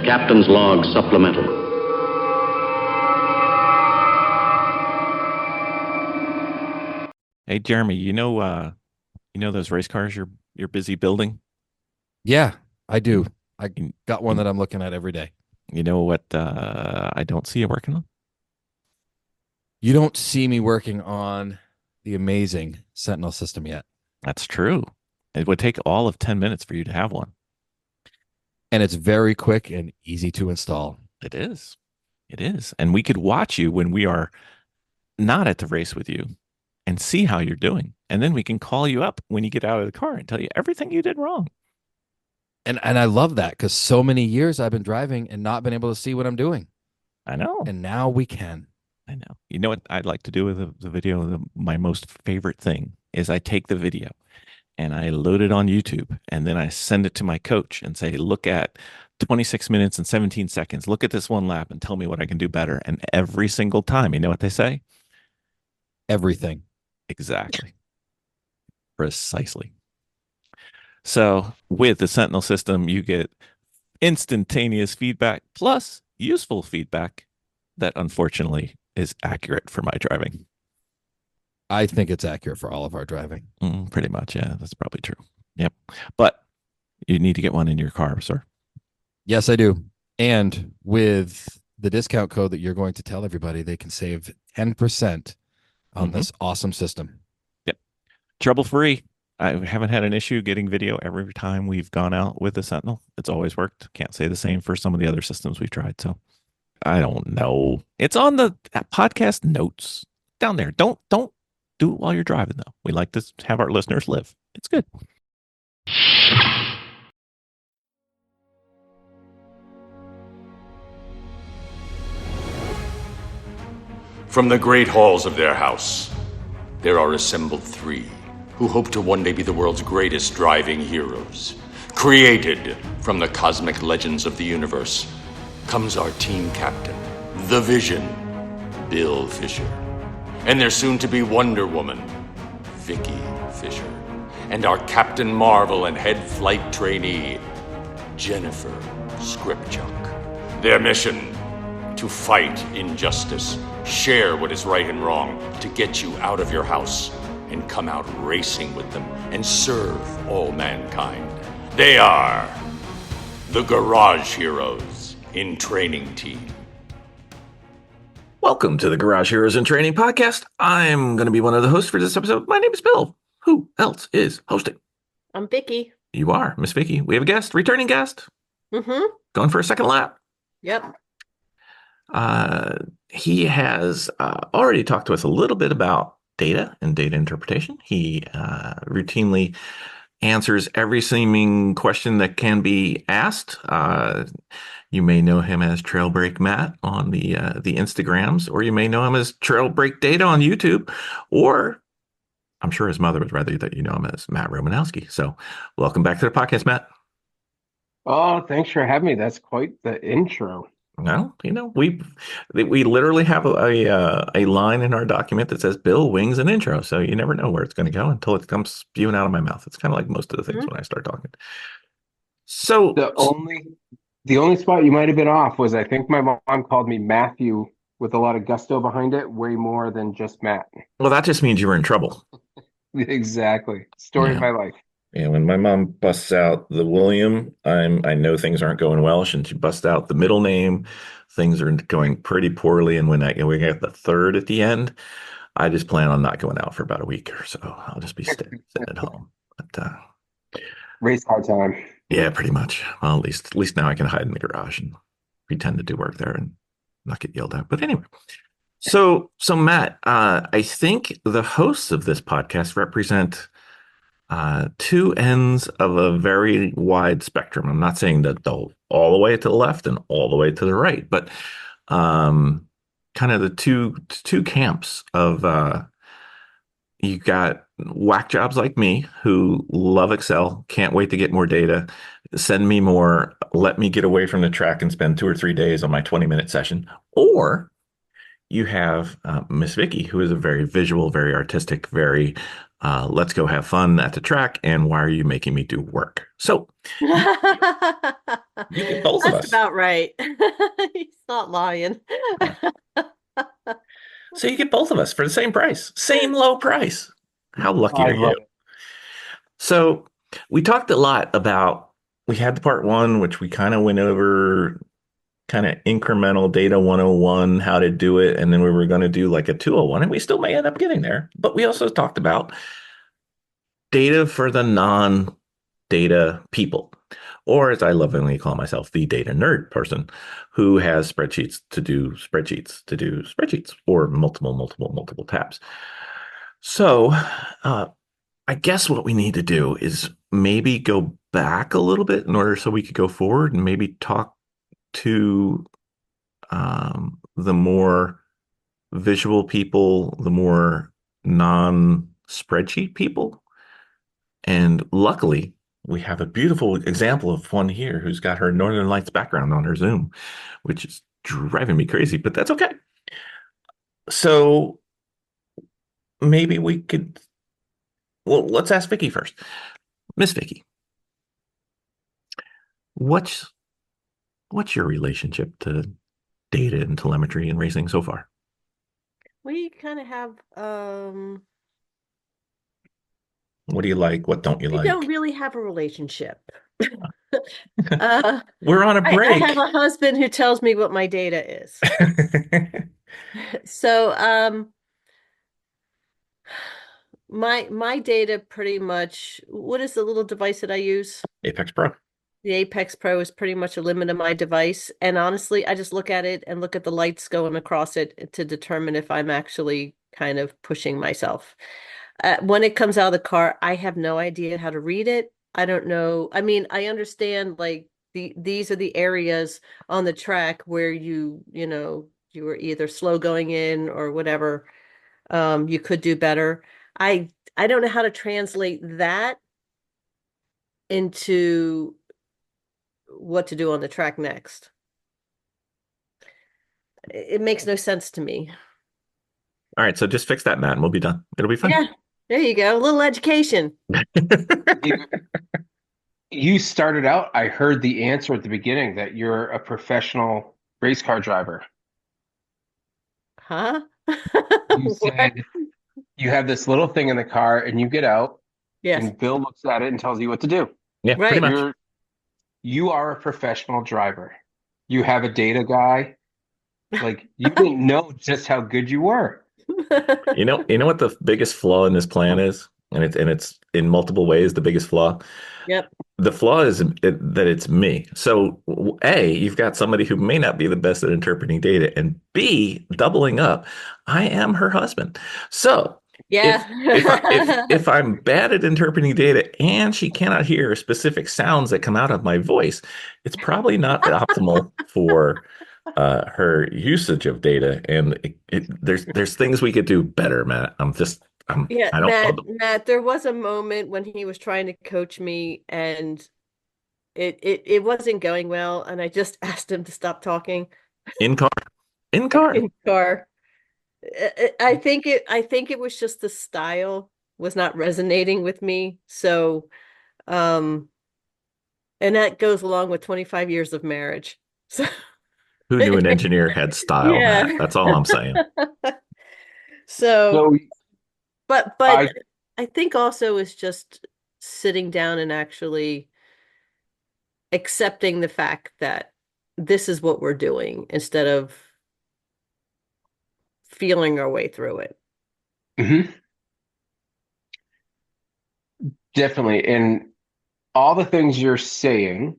Captain's Log Supplemental. Hey Jeremy, you know those race cars you're busy building? Yeah, I do. You, I you, got one that I'm looking at every day. you know what I don't see you working on? You don't see me working on the amazing Sentinel system yet. That's true. It would take all of 10 minutes for you to have one. And it's very quick and easy to install. It is. It is. And we could watch you when we are not at the race with you and see how you're doing. And then we can call you up when you get out of the car and tell you everything you did wrong. And I love that because so many years I've been driving and not been able to see what I'm doing. I know. And now we can. I know. You know what I'd like to do with the video? My most favorite thing is I take the video and I load it on YouTube and then I send it to my coach and say, look at 26 minutes and 17 seconds. Look at this one lap and tell me what I can do better. And every single time, you know what they say? Everything. Exactly. Precisely. So with the Sentinel system, you get instantaneous feedback plus useful feedback that unfortunately is accurate for my driving. I think it's accurate for all of our driving. Pretty much. Yeah, that's probably true. Yep. But you need to get one in your car, sir. Yes, I do. And with the discount code that you're going to tell everybody, they can save 10% on this awesome system. Yep. Trouble-free. I haven't had an issue getting video every time we've gone out with the Sentinel. It's always worked. Can't say the same for some of the other systems we've tried. So I don't know. It's on the podcast notes down there. Don't do it while you're driving, though. We like to have our listeners live. It's good. From the great halls of their house, there are assembled three who hope to one day be the world's greatest driving heroes. Created from the cosmic legends of the universe comes our team captain, the Vision, Bill Fisher, and their soon-to-be Wonder Woman, Vicki Fisher, and our Captain Marvel and head flight trainee, Jennifer Skripchuk. Their mission: to fight injustice, share what is right and wrong, to get you out of your house and come out racing with them and serve all mankind. They are the Garage Heroes in Training Team. Welcome to the Garage Heroes in Training podcast. I'm going to be one of the hosts for this episode. My name is Bill. Who else is hosting? I'm Vicki. You are, Miss Vicki. We have a guest, returning guest. Going for a second lap. Yep. He has already talked to us a little bit about data and data interpretation. He routinely answers every seeming question that can be asked. You may know him as Trailbreak Matt on the Instagrams, or you may know him as Trailbreak Data on YouTube, or I'm sure his mother would rather that you know him as Matt Romanowski. So welcome back to the podcast, Matt. Oh, thanks for having me. That's quite the intro. No, we literally have a line in our document that says Bill wings an intro, so you never know where it's going to go until it comes spewing out of my mouth. It's kind of like most of the things when I start talking. So The only spot you might have been off was I think my mom called me Matthew with a lot of gusto behind it, way more than just Matt. well, that just means you were in trouble. Exactly. Story of my life. Yeah, when my mom busts out the William, I know things aren't going well. And she busts out the middle name, things are going pretty poorly. And when we get the third at the end, I just plan on not going out for about a week or so. I'll just be sitting at home. But Race car time. yeah, pretty much. Well, at least now I can hide in the garage and pretend to do work there and not get yelled at. But anyway, so Matt, I think the hosts of this podcast represent two ends of a very wide spectrum. I'm not saying that they'll all the way to the left and all the way to the right, but kind of the two camps of you got whack jobs like me who love Excel, can't wait to get more data, send me more, let me get away from the track and spend 2 or 3 days on my 20-minute session. Or you have Miss Vicki, who is a very visual, very artistic, very Let's go have fun at the track. And why are you making me do work? So you get both of That's us. about right. He's not lying. So you get both of us for the same price, same low price. How lucky I are you? love it. So we talked a lot about, we had the part one, which we kind of went over kind of incremental data 101, how to do it. And then we were going to do like a 201, and we still may end up getting there. But we also talked about data for the non-data people, or as I lovingly call myself, the data nerd person who has spreadsheets to do spreadsheets to do spreadsheets, or multiple tabs. So I guess what we need to do is maybe go back a little bit in order so we could go forward and maybe talk to the more visual people, the more non spreadsheet people. And luckily, we have a beautiful example of one here who's got her Northern Lights background on her Zoom, which is driving me crazy, but that's okay. So maybe we could, well, let's ask Vicki first. Miss Vicki, what's what's your relationship to data and telemetry and racing so far? We kind of have What do you like? What don't you we don't like? really have a relationship. Uh We're on a I have break. a husband who tells me what my data is. So my data pretty much, what is the little device that I use? Apex Pro. The Apex Pro is pretty much a limit of my device. And honestly, I just look at it and look at the lights going across it to determine if I'm actually kind of pushing myself. When it comes out of the car, I have no idea how to read it. I don't know. I mean, I understand like these are the areas on the track where you were either slow going in or whatever. You could do better. I don't know how to translate that into what to do on the track next. It makes no sense to me. All right, so just fix that, Matt, and we'll be done. It'll be fun. Yeah, there you go. A little education. You, you started out, I heard the answer at the beginning that you're a professional race car driver. Huh? You What? said you have this little thing in the car and you get out Yes, and Bill looks at it and tells you what to do. Yeah, pretty right. much. You are a professional driver. You have a data guy. Like you didn't know just how good you were. You know what the biggest flaw in this plan is, and it's in multiple ways the biggest flaw. Yep. The flaw is that it's me. So A, you've got somebody who may not be the best at interpreting data, and B, doubling up, I am her husband. So if if Yeah. I'm bad at interpreting data and she cannot hear specific sounds that come out of my voice, it's probably not optimal for her usage of data. And there's things we could do better, Matt. Yeah, I don't know. Matt, there was a moment when he was trying to coach me and it wasn't going well, and I just asked him to stop talking In car, in car. in the car. I think it was just the style was not resonating with me. So, um, and that goes along with 25 years of marriage. So, Who knew an engineer had style, Matt? yeah. That's all I'm saying. So, So but I I think also is just sitting down and actually accepting the fact that this is what we're doing instead of feeling our way through it. mhm, definitely. And all the things you're saying,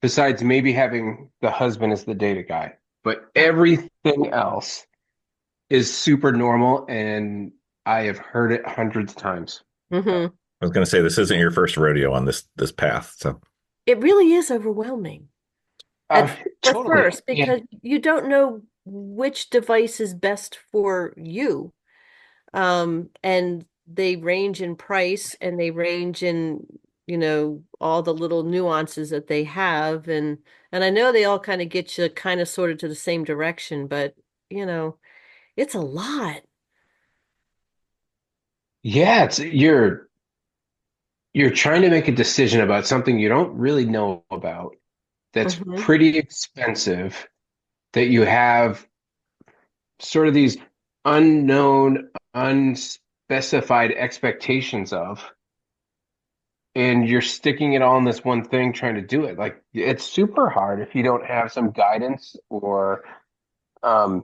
besides maybe having the husband as the data guy, but everything else is super normal and I have heard it hundreds of times. Hmm. I was going to say this isn't your first rodeo on this path. So It really is overwhelming Uh, at totally. first And because you don't know which device is best for you. And they range in price and they range in, all the little nuances that they have. And I know they all kind of get you kind of sort of to the same direction, but you know, it's a lot. Yeah, it's you're trying to make a decision about something you don't really know about that's Hmm. pretty expensive that you have sort of these unknown, unspecified expectations of, and you're sticking it all in this one thing trying to do it. Like it's super hard if you don't have some guidance or um,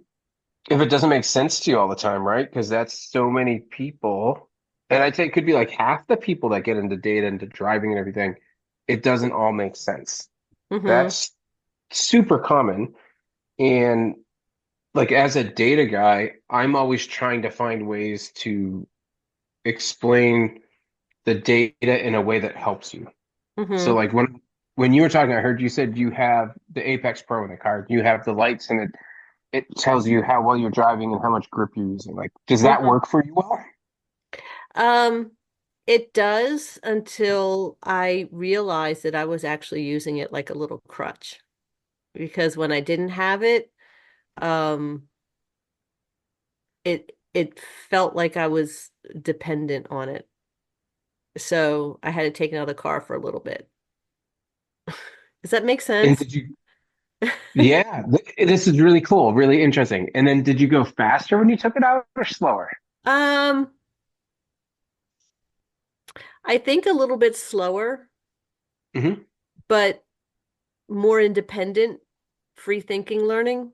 if it doesn't make sense to you all the time, right? Because that's so many people. And I'd say it could be like half the people that get into data, into driving and everything. It doesn't all make sense. Hmm. That's super common. And like as a data guy, I'm always trying to find ways to explain the data in a way that helps you. So Hmm. like when you were talking, I heard you said you have the Apex Pro in the car. You have the lights and it tells you how well you're driving and how much grip you're using. Like, does that Hmm. work for you well? Um, it does until I realized that I was actually using it like a little crutch. Because when I didn't have it, um, it felt like I was dependent on it. So I had to take another car for a little bit. Does that make And sense? did you, yeah, this is really cool, really interesting. And then did you go faster when you took it out or slower? Um, I think a little bit slower, Hmm. but more independent, free thinking learning,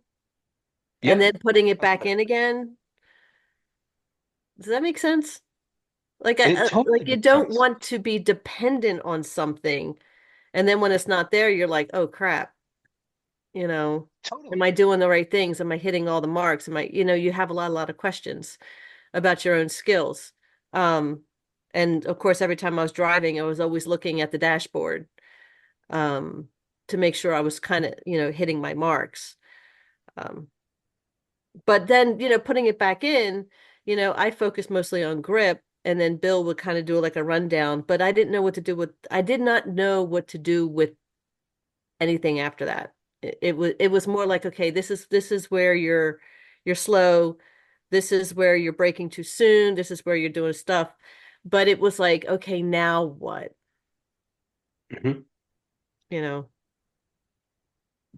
and Yep. then putting it back in again. Does that make sense? It Like totally you makes don't sense. want to be dependent on something, and then when it's not there, you're like, oh crap, you know, am Totally. I doing the right things? Am I hitting all the marks? Am I, you have a lot of questions about your own skills. Um, and of course, every time I was driving, I was always looking at the dashboard, um, to make sure I was kind of, hitting my marks. Um, but then, putting it back in, I focused mostly on grip, and then Bill would kind of do like a rundown, but I did not know what to do with anything after that. It was more like, okay, this is where you're slow. This is where you're braking too soon. This is where you're doing stuff. But it was like, okay, now what? Hmm. You know?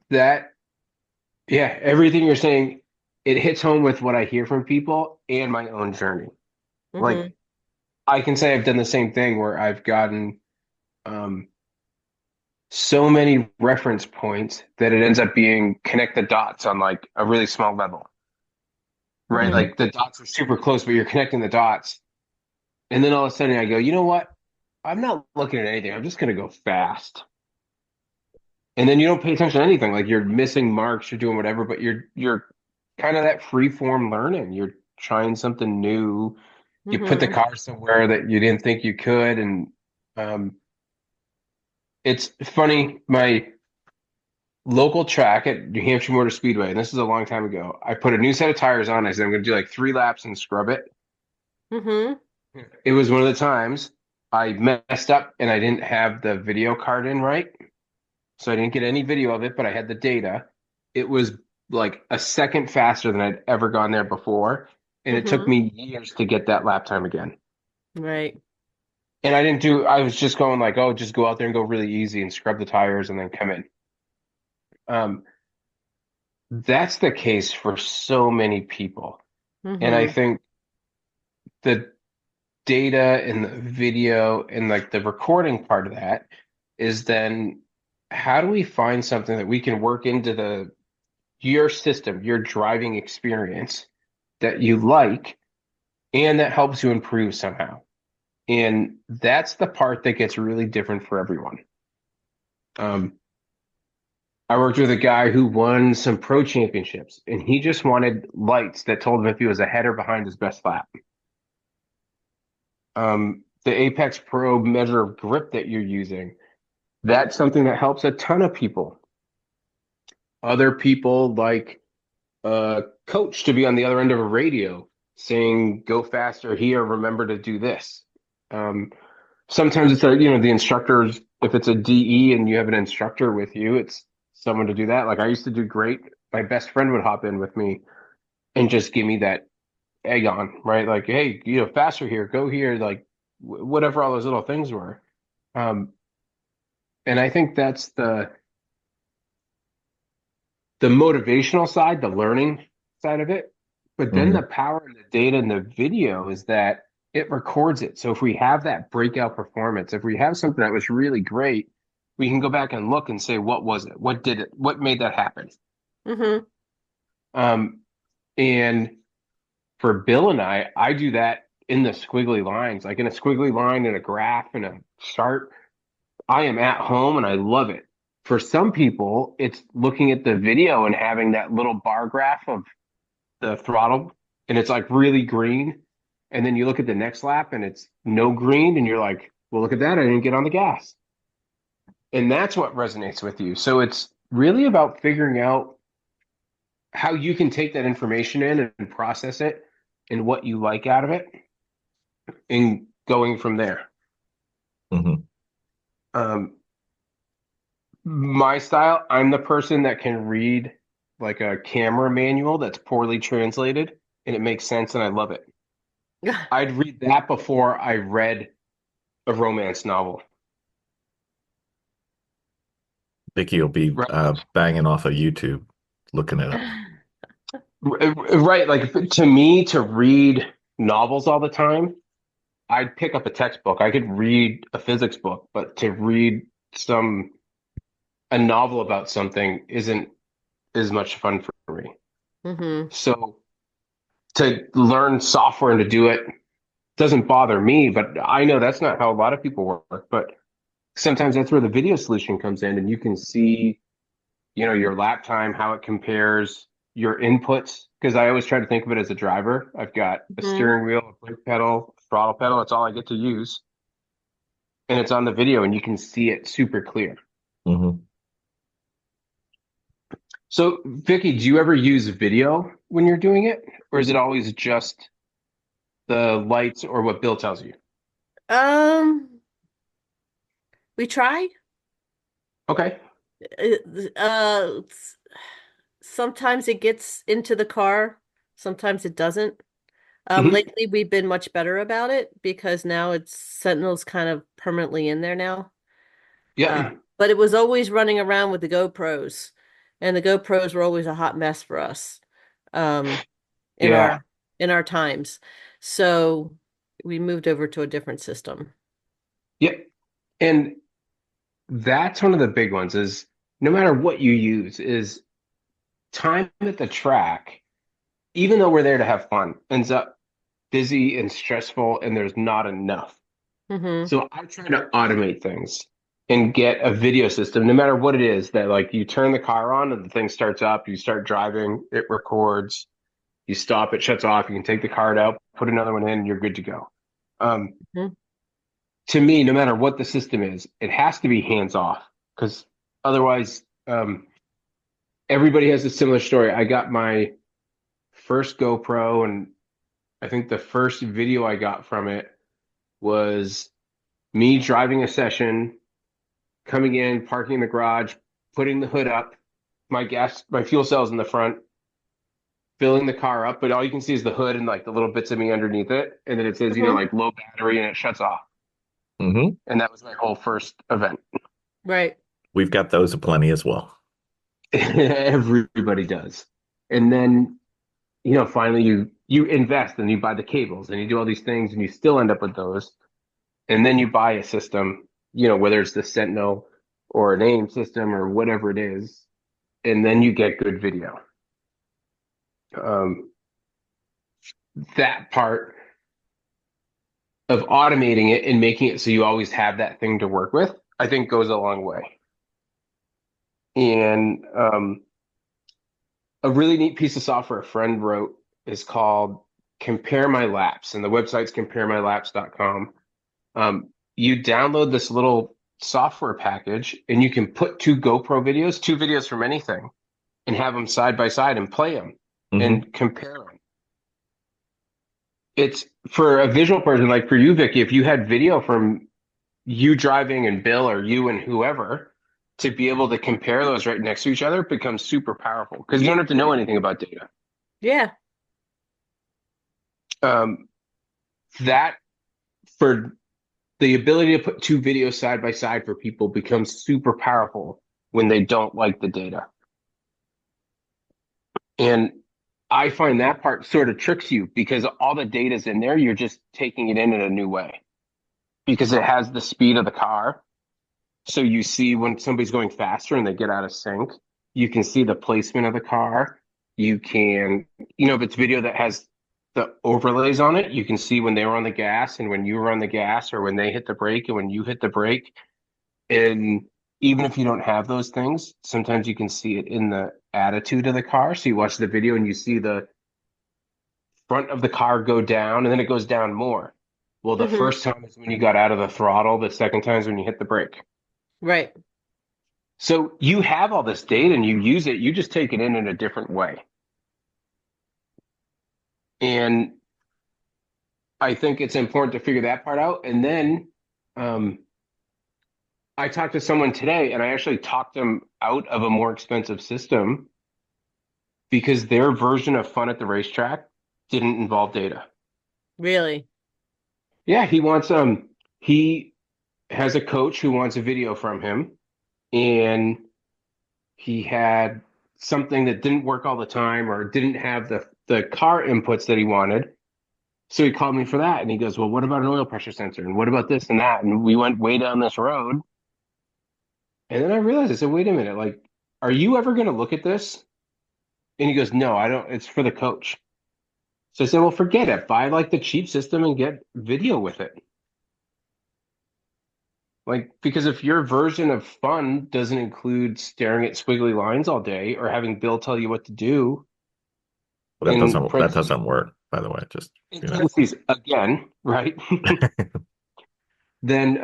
That, yeah, everything you're saying, it hits home with what I hear from people and my own journey. Mm-hmm. Like I can say I've done the same thing where I've gotten um, so many reference points that it ends up being connect the dots on like a really small level, right? Mm-hmm. Like the dots are super close, but you're connecting the dots. And then all of a sudden I go, you know what? I'm not looking at anything. I'm just going to go fast. And then you don't pay attention to anything. Like you're missing marks, you're doing whatever, but you're kind of that free form learning. You're trying something new. You put the Mm-hmm. car somewhere that you didn't think you could. And um, it's funny. My local track at New Hampshire Motor Speedway, and this is a long time ago. I put a new set of tires on. I said I'm going to do like 3 laps and scrub it. Mm-hmm. It was one of the times I messed up and I didn't have the video card in right, so I didn't get any video of it, but I had the data. It was like a second faster than I'd ever gone there before, and it took Mm-hmm. me years to get that lap time again. Right. And I didn't do. I was just going like, oh, just go out there and go really easy and scrub the tires and then come in. Um, that's the case for so many people. And I Mm-hmm. think the data and the video and like the recording part of that is then how do we find something that we can work into the your system, your driving experience that you like and that helps you improve somehow. And that's the part that gets really different for everyone. Um, I worked with a guy who won some pro championships and he just wanted lights that told him if he was ahead or behind his best lap. The Apex Pro measure of grip that you're using, that's something that helps a ton of people. Other people like a coach to be on the other end of a radio saying, go faster here, remember to do this. Um, Sometimes it's the instructors, if it's a DE and you have an instructor with you, it's someone to do that. Like I used to do great. My best friend would hop in with me and just give me that egg on, right? Like, hey, faster here, go here, like whatever all those little things were. Um, and I think that's the motivational side, the learning side of it. But then Mhm. the power in the data and the video is that it records it. So if we have that breakout performance, if we have something that was really great, we can go back and look and say, what was it? What did it? What made that happen? Hmm. Um, and for Bill and I do that in the squiggly lines, like in a squiggly line and a graph and a chart. I am at home and I love it. For some people, it's looking at the video and having that little bar graph of the throttle and it's like really green. And then you look at the next lap and it's no green and you're like, well, look at that. I didn't get on the gas. And that's what resonates with you. So it's really about figuring out how you can take that information in and process it and what you like out of it and going from there. Mhm. Um, my style, I'm the person that can read like a camera manual that's poorly translated and it makes sense and I love it. I'd read that before I read a romance novel. Vicki will be Right. banging off of YouTube, looking it up. Right. Like to me, to read novels all the time, I'd pick up a textbook. I could read a physics book, but to read a novel about something isn't as much fun for me. Hmm. So to learn software and to do it doesn't bother me, but I know that's not how a lot of people work. But sometimes that's where the video solution comes in and you can see, your lap time, how it compares your inputs. Because I always try to think of it as a driver. I've got a Hmm. steering wheel, a brake pedal, a throttle pedal. That's all I get to use. And it's on the video and you can see it super clear. Mhm. So, Vicky, do you ever use video when you're doing it? Or is it always just the lights or what Bill tells you? Um, we try. Okay. Uh, sometimes it gets into the car, sometimes it doesn't. Hmm. Lately we've been much better about it because now it's Sentinel's kind of permanently in there now. Uh, Yeah. but it was always running around with the GoPros, and the GoPros were always a hot mess for us, um, in Yeah. our times. So we moved over to a different system. Yeah. And that's one of the big ones is no matter what you use, is time at the track, even though we're there to have fun, ends up busy and stressful and there's not enough. Hmm. So I try to automate things and get a video system, no matter what it is, that like you turn the car on and the thing starts up, you start driving, it records, you stop, it shuts off, you can take the card out, put another one in, you're good to go. Um, Hmm. to me, no matter what the system is, it has to be hands off because otherwise, everybody has a similar story. I got my first GoPro, and I think the first video I got from it was me driving a session, coming in, parking in the garage, putting the hood up, my fuel cells in the front, filling the car up, but all you can see is the hood and like the little bits of me underneath it. And then it says, Hmm. like low battery and it shuts off. Mhm. And that was my whole first event. Right. We've got those aplenty as well. Everybody does. And then, finally you invest and you buy the cables and you do all these things and you still end up with those. And then you buy a system, whether it's the Sentinel or an AIM system or whatever it is, and then you get good video. Um, that part of automating it and making it so you always have that thing to work with, I think goes a long way. And a really neat piece of software a friend wrote is called Compare My Laps, and the website's comparemylaps.com. You download this little software package, and you can put two videos from anything, and have them side by side and play them Mhm. and compare them. It's for a visual person, like for you, Vicky, if you had video from you driving and Bill or you and whoever, to be able to compare those right next to each other becomes super powerful because you don't have to know anything about data. Yeah. Um, that for the ability to put two videos side by side for people becomes super powerful when they don't like the data. And I find that part sort of tricks you because all the data's in there. You're just taking it in a new way because it has the speed of the car. So you see when somebody's going faster and they get out of sync, you can see the placement of the car. You can, if it's video that has the overlays on it, you can see when they were on the gas and when you were on the gas, or when they hit the brake and when you hit the brake. And even if you don't have those things, sometimes you can see it in the attitude of the car. So you watch the video and you see the front of the car go down and then it goes down more. Well, the Hmm. first time is when you got out of the throttle, the second time is when you hit the brake. Right. So you have all this data and you use it, you just take it in a different way. And I think it's important to figure that part out. And then um, I talked to someone today and I actually talked them out of a more expensive system because their version of fun at the racetrack didn't involve data. Really. Yeah, he has a coach who wants a video from him, and he had something that didn't work all the time or didn't have the car inputs that he wanted. So he called me for that, and he goes, "Well, what about an oil pressure sensor? And what about this and that?" And we went way down this road, and then I realized, I said, "Wait a minute, like, are you ever going to look at this?" And he goes, "No, I don't. It's for the coach." So I said, "Well, forget it. Buy like the cheap system and get video with it." Like, because if your version of fun doesn't include staring at squiggly lines all day or having Bill tell you what to do, But in that parentheses, doesn't work, by the way. Just in you know. parentheses again, right? then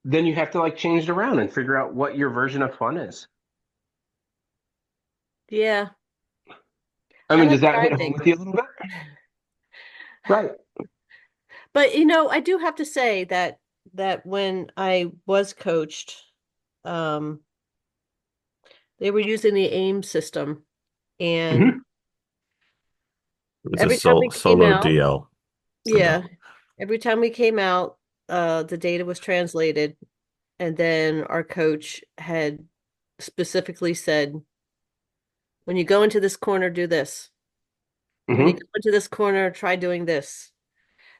then you have to like change it around and figure out what your version of fun is. Yeah. I I mean, like does that hit home driving. with you a little bit? Right. But I do have to say that when I was coached, um, they were using the AIM system, and Hmm. It was a every time we came solo out, DL yeah, syndrome. every time we came out, the data was translated, and then our coach had specifically said, when you go into this corner, do this. When you go Hmm. into this corner, try doing this.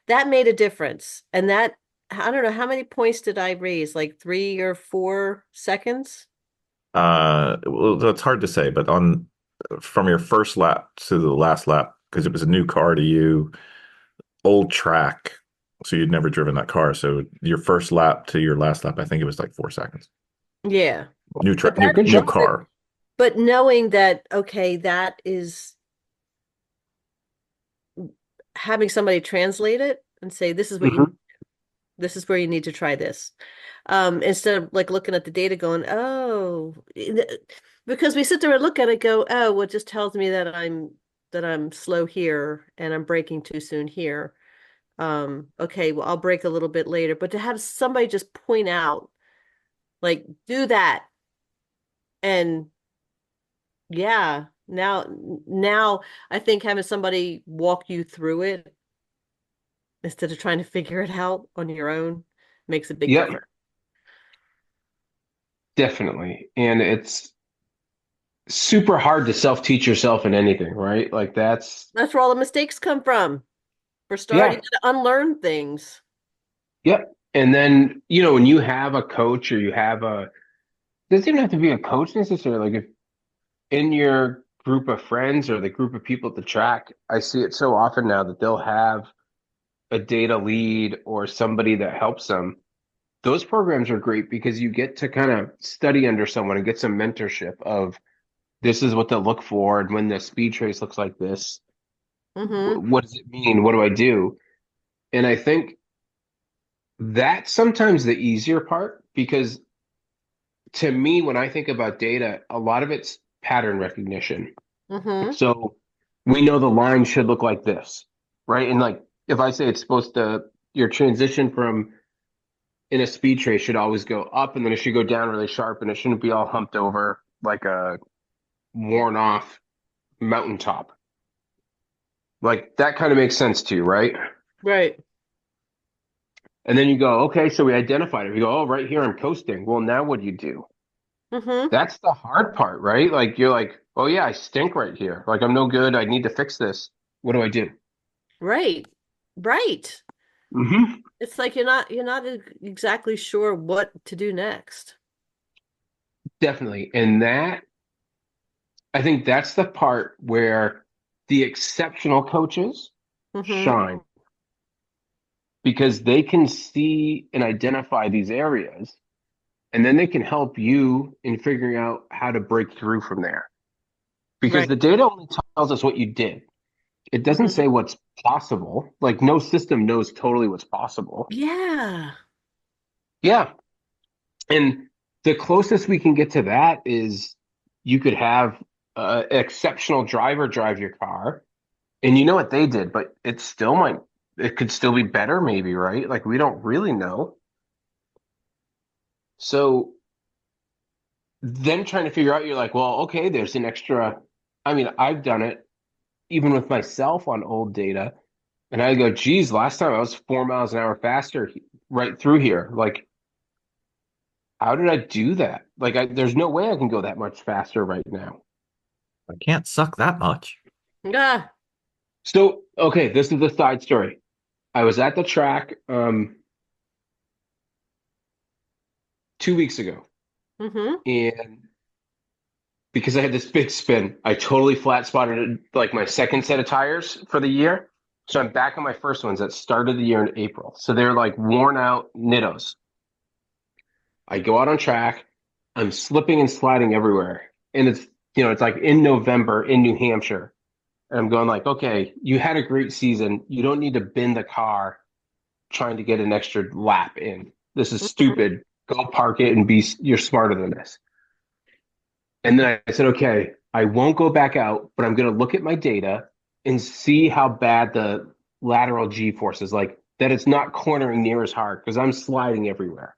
That made a difference. And that, I don't know, how many points did I raise? Like 3 or 4 seconds? Well, that's hard to say, but on from your first lap to the last lap, because it was a new car to you, old track, so you'd never driven that car. So your first lap to your last lap, I think it was like 4 seconds. Yeah. New But track, that, Good new job. car. but knowing that, okay, that is having somebody translate it and say, this is what you, Hmm. this is where you need to try this. Instead of like looking at the data going, oh, because we sit there and look at it, go, oh, well, it just tells me that I'm slow here and I'm braking too soon here. Okay, well, I'll brake a little bit later. But to have somebody just point out, like, do that, and yeah, now I think having somebody walk you through it instead of trying to figure it out on your own makes a big Yep, difference. definitely. And it's super hard to self-teach yourself in anything, right? Like That's where all the mistakes come from. For start, you yeah, got to unlearn things. yep. And then, when you have a coach or you have doesn't even have to be a coach necessarily. Like if in your group of friends or the group of people at the track, I see it so often now that they'll have a data lead or somebody that helps them. Those programs are great because you get to kind of study under someone and get some mentorship of this is what to look for. And when the speed trace looks like this, Mm-hmm. what does it mean? What do I do? And I think that's sometimes the easier part because to me, when I think about data, a lot of it's pattern recognition. Mm-hmm. So we know the line should look like this, right? And like if I say it's supposed to, your transition from in a speed trace should always go up and then it should go down really sharp and it shouldn't be all humped over like a worn off mountaintop. Like that kind of makes sense too, right? Right. And then you go, okay, so we identified it. We go, oh, right here I'm coasting. Well, now what do you do? Mm-hmm. That's the hard part, right? Like you're like, oh yeah, I stink right here. Like I'm no good. I need to fix this. What do I do? Right. Right. Hmm. It's like you're not exactly sure what to do next. Definitely. And that, I think that's the part where the exceptional coaches Mm-hmm. shine because they can see and identify these areas, and then they can help you in figuring out how to break through from there. Because Right. the data only tells us what you did. It doesn't Mm-hmm. say what's possible. Like no system knows totally what's possible. Yeah. Yeah. And the closest we can get to that is you could have an exceptional driver drive your car, and you know what they did, but it could still be better, maybe, right? Like we don't really know. So then trying to figure out, you're like, well, okay, there's an extra. I mean, I've done it even with myself on old data, and I go, geez, last time I was 4 miles an hour faster right through here. Like, how did I do that? Like, there's no way I can go that much faster right now. I can't suck that much. Yeah. So, okay, this is the side story. I was at the track 2 weeks ago, Mm-hmm. and because I had this big spin, I totally flat spotted like my second set of tires for the year. So I'm back on my first ones that started the year in April. So they're like worn out Nittos. I go out on track. I'm slipping and sliding everywhere. And it's like in November in New Hampshire. And I'm going like, okay, you had a great season. You don't need to bend the car trying to get an extra lap in. This is Mm-hmm. stupid. Go park it and you're smarter than this. And then I said, okay, I won't go back out, but I'm going to look at my data and see how bad the lateral G force is, like that it's not cornering near as hard because I'm sliding everywhere.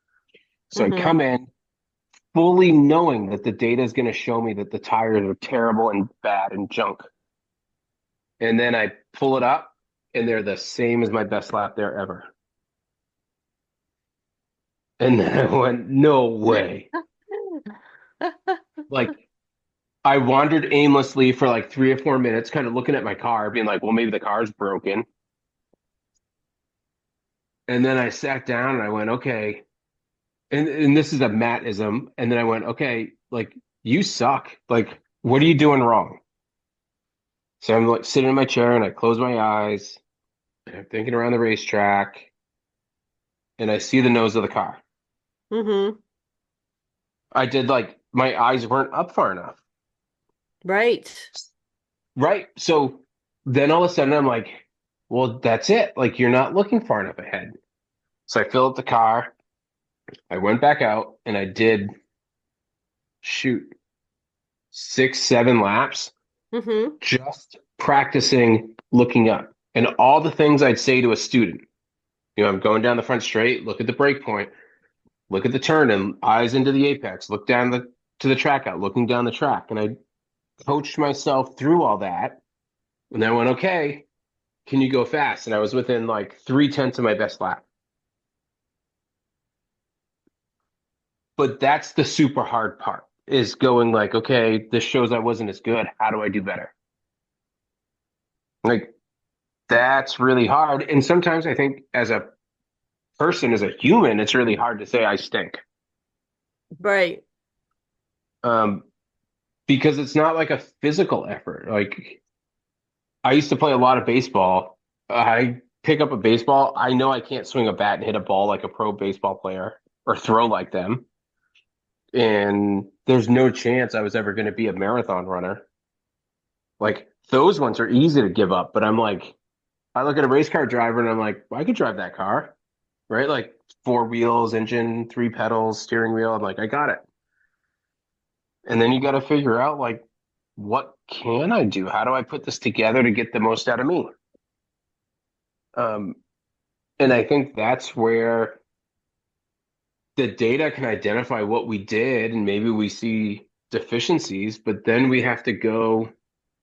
So I Mm-hmm. come in fully knowing that the data is going to show me that the tires are terrible and bad and junk. And then I pull it up and they're the same as my best lap there ever. And then I went, no way. Like I wandered aimlessly for like 3 or 4 minutes, kind of looking at my car, being like, well, maybe the car's broken. And then I sat down and I went, okay. And this is a Mattism. And then I went, okay, like you suck. Like, what are you doing wrong? So I'm like sitting in my chair and I close my eyes and I'm thinking around the racetrack and I see the nose of the car. Mm-hmm. I did like my eyes weren't up far enough. Right. Right. So then all of a sudden I'm like, well, that's it. Like you're not looking far enough ahead. So I filled up the car. I went back out and I did shoot 6, 7 laps Mm-hmm. just practicing looking up and all the things I'd say to a student. I'm going down the front straight, look at the brake point, look at the turn and eyes into the apex, look down to the track out, looking down the track. And I coached myself through all that. And then I went, okay, can you go fast? And I was within like 3/10 of my best lap. But that's the super hard part is going like, okay, this shows I wasn't as good. How do I do better? Like that's really hard. And sometimes I think as a person, as a human, it's really hard to say I stink. Right. Um, because it's not like a physical effort. Like I used to play a lot of baseball. I pick up a baseball. I know I can't swing a bat and hit a ball like a pro baseball player or throw like them. And there's no chance I was ever going to be a marathon runner. Like those ones are easy to give up, but I'm like, I look at a race car driver and I'm like, well, I could drive that car, right? Like 4 wheels, engine, 3 pedals, steering wheel. I'm like, I got it. And then you got to figure out like, what can I do? How do I put this together to get the most out of me? Um, and I think that's where the data can identify what we did, and maybe we see deficiencies, but then we have to go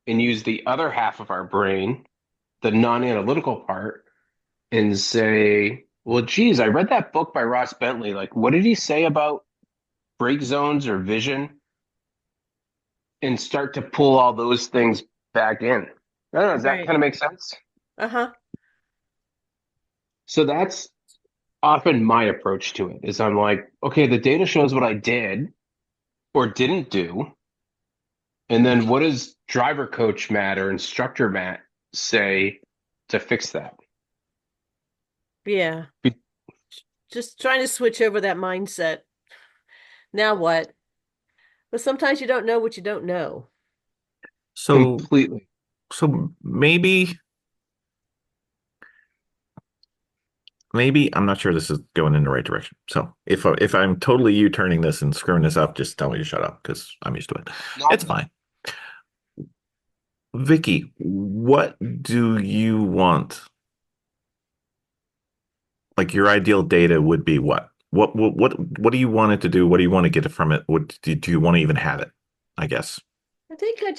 and use the other half of our brain the non-analytical part and say, well, geez, I read that book by Ross Bentley. Like, what did he say about break zones or vision? And start to pull all those things back in. I don't know, does that Right. kind of make sense? Uh-huh. So that's often my approach to it is I'm like, okay, the data shows what I did or didn't do. And then what does driver coach Matt or instructor Matt say to fix that? Yeah. Just trying to switch over that mindset. Now what? But sometimes you don't know what you don't know. So, Completely. so maybe I'm not sure this is going in the right direction. So if I'm totally U-turning this and screwing this up, just tell me to shut up because I'm used to it. Not It's fine. Vicky, what do you want? Like your ideal data would be what? What do you want it to do? What do you want to get from it? What do you want to even have it? I guess. I think I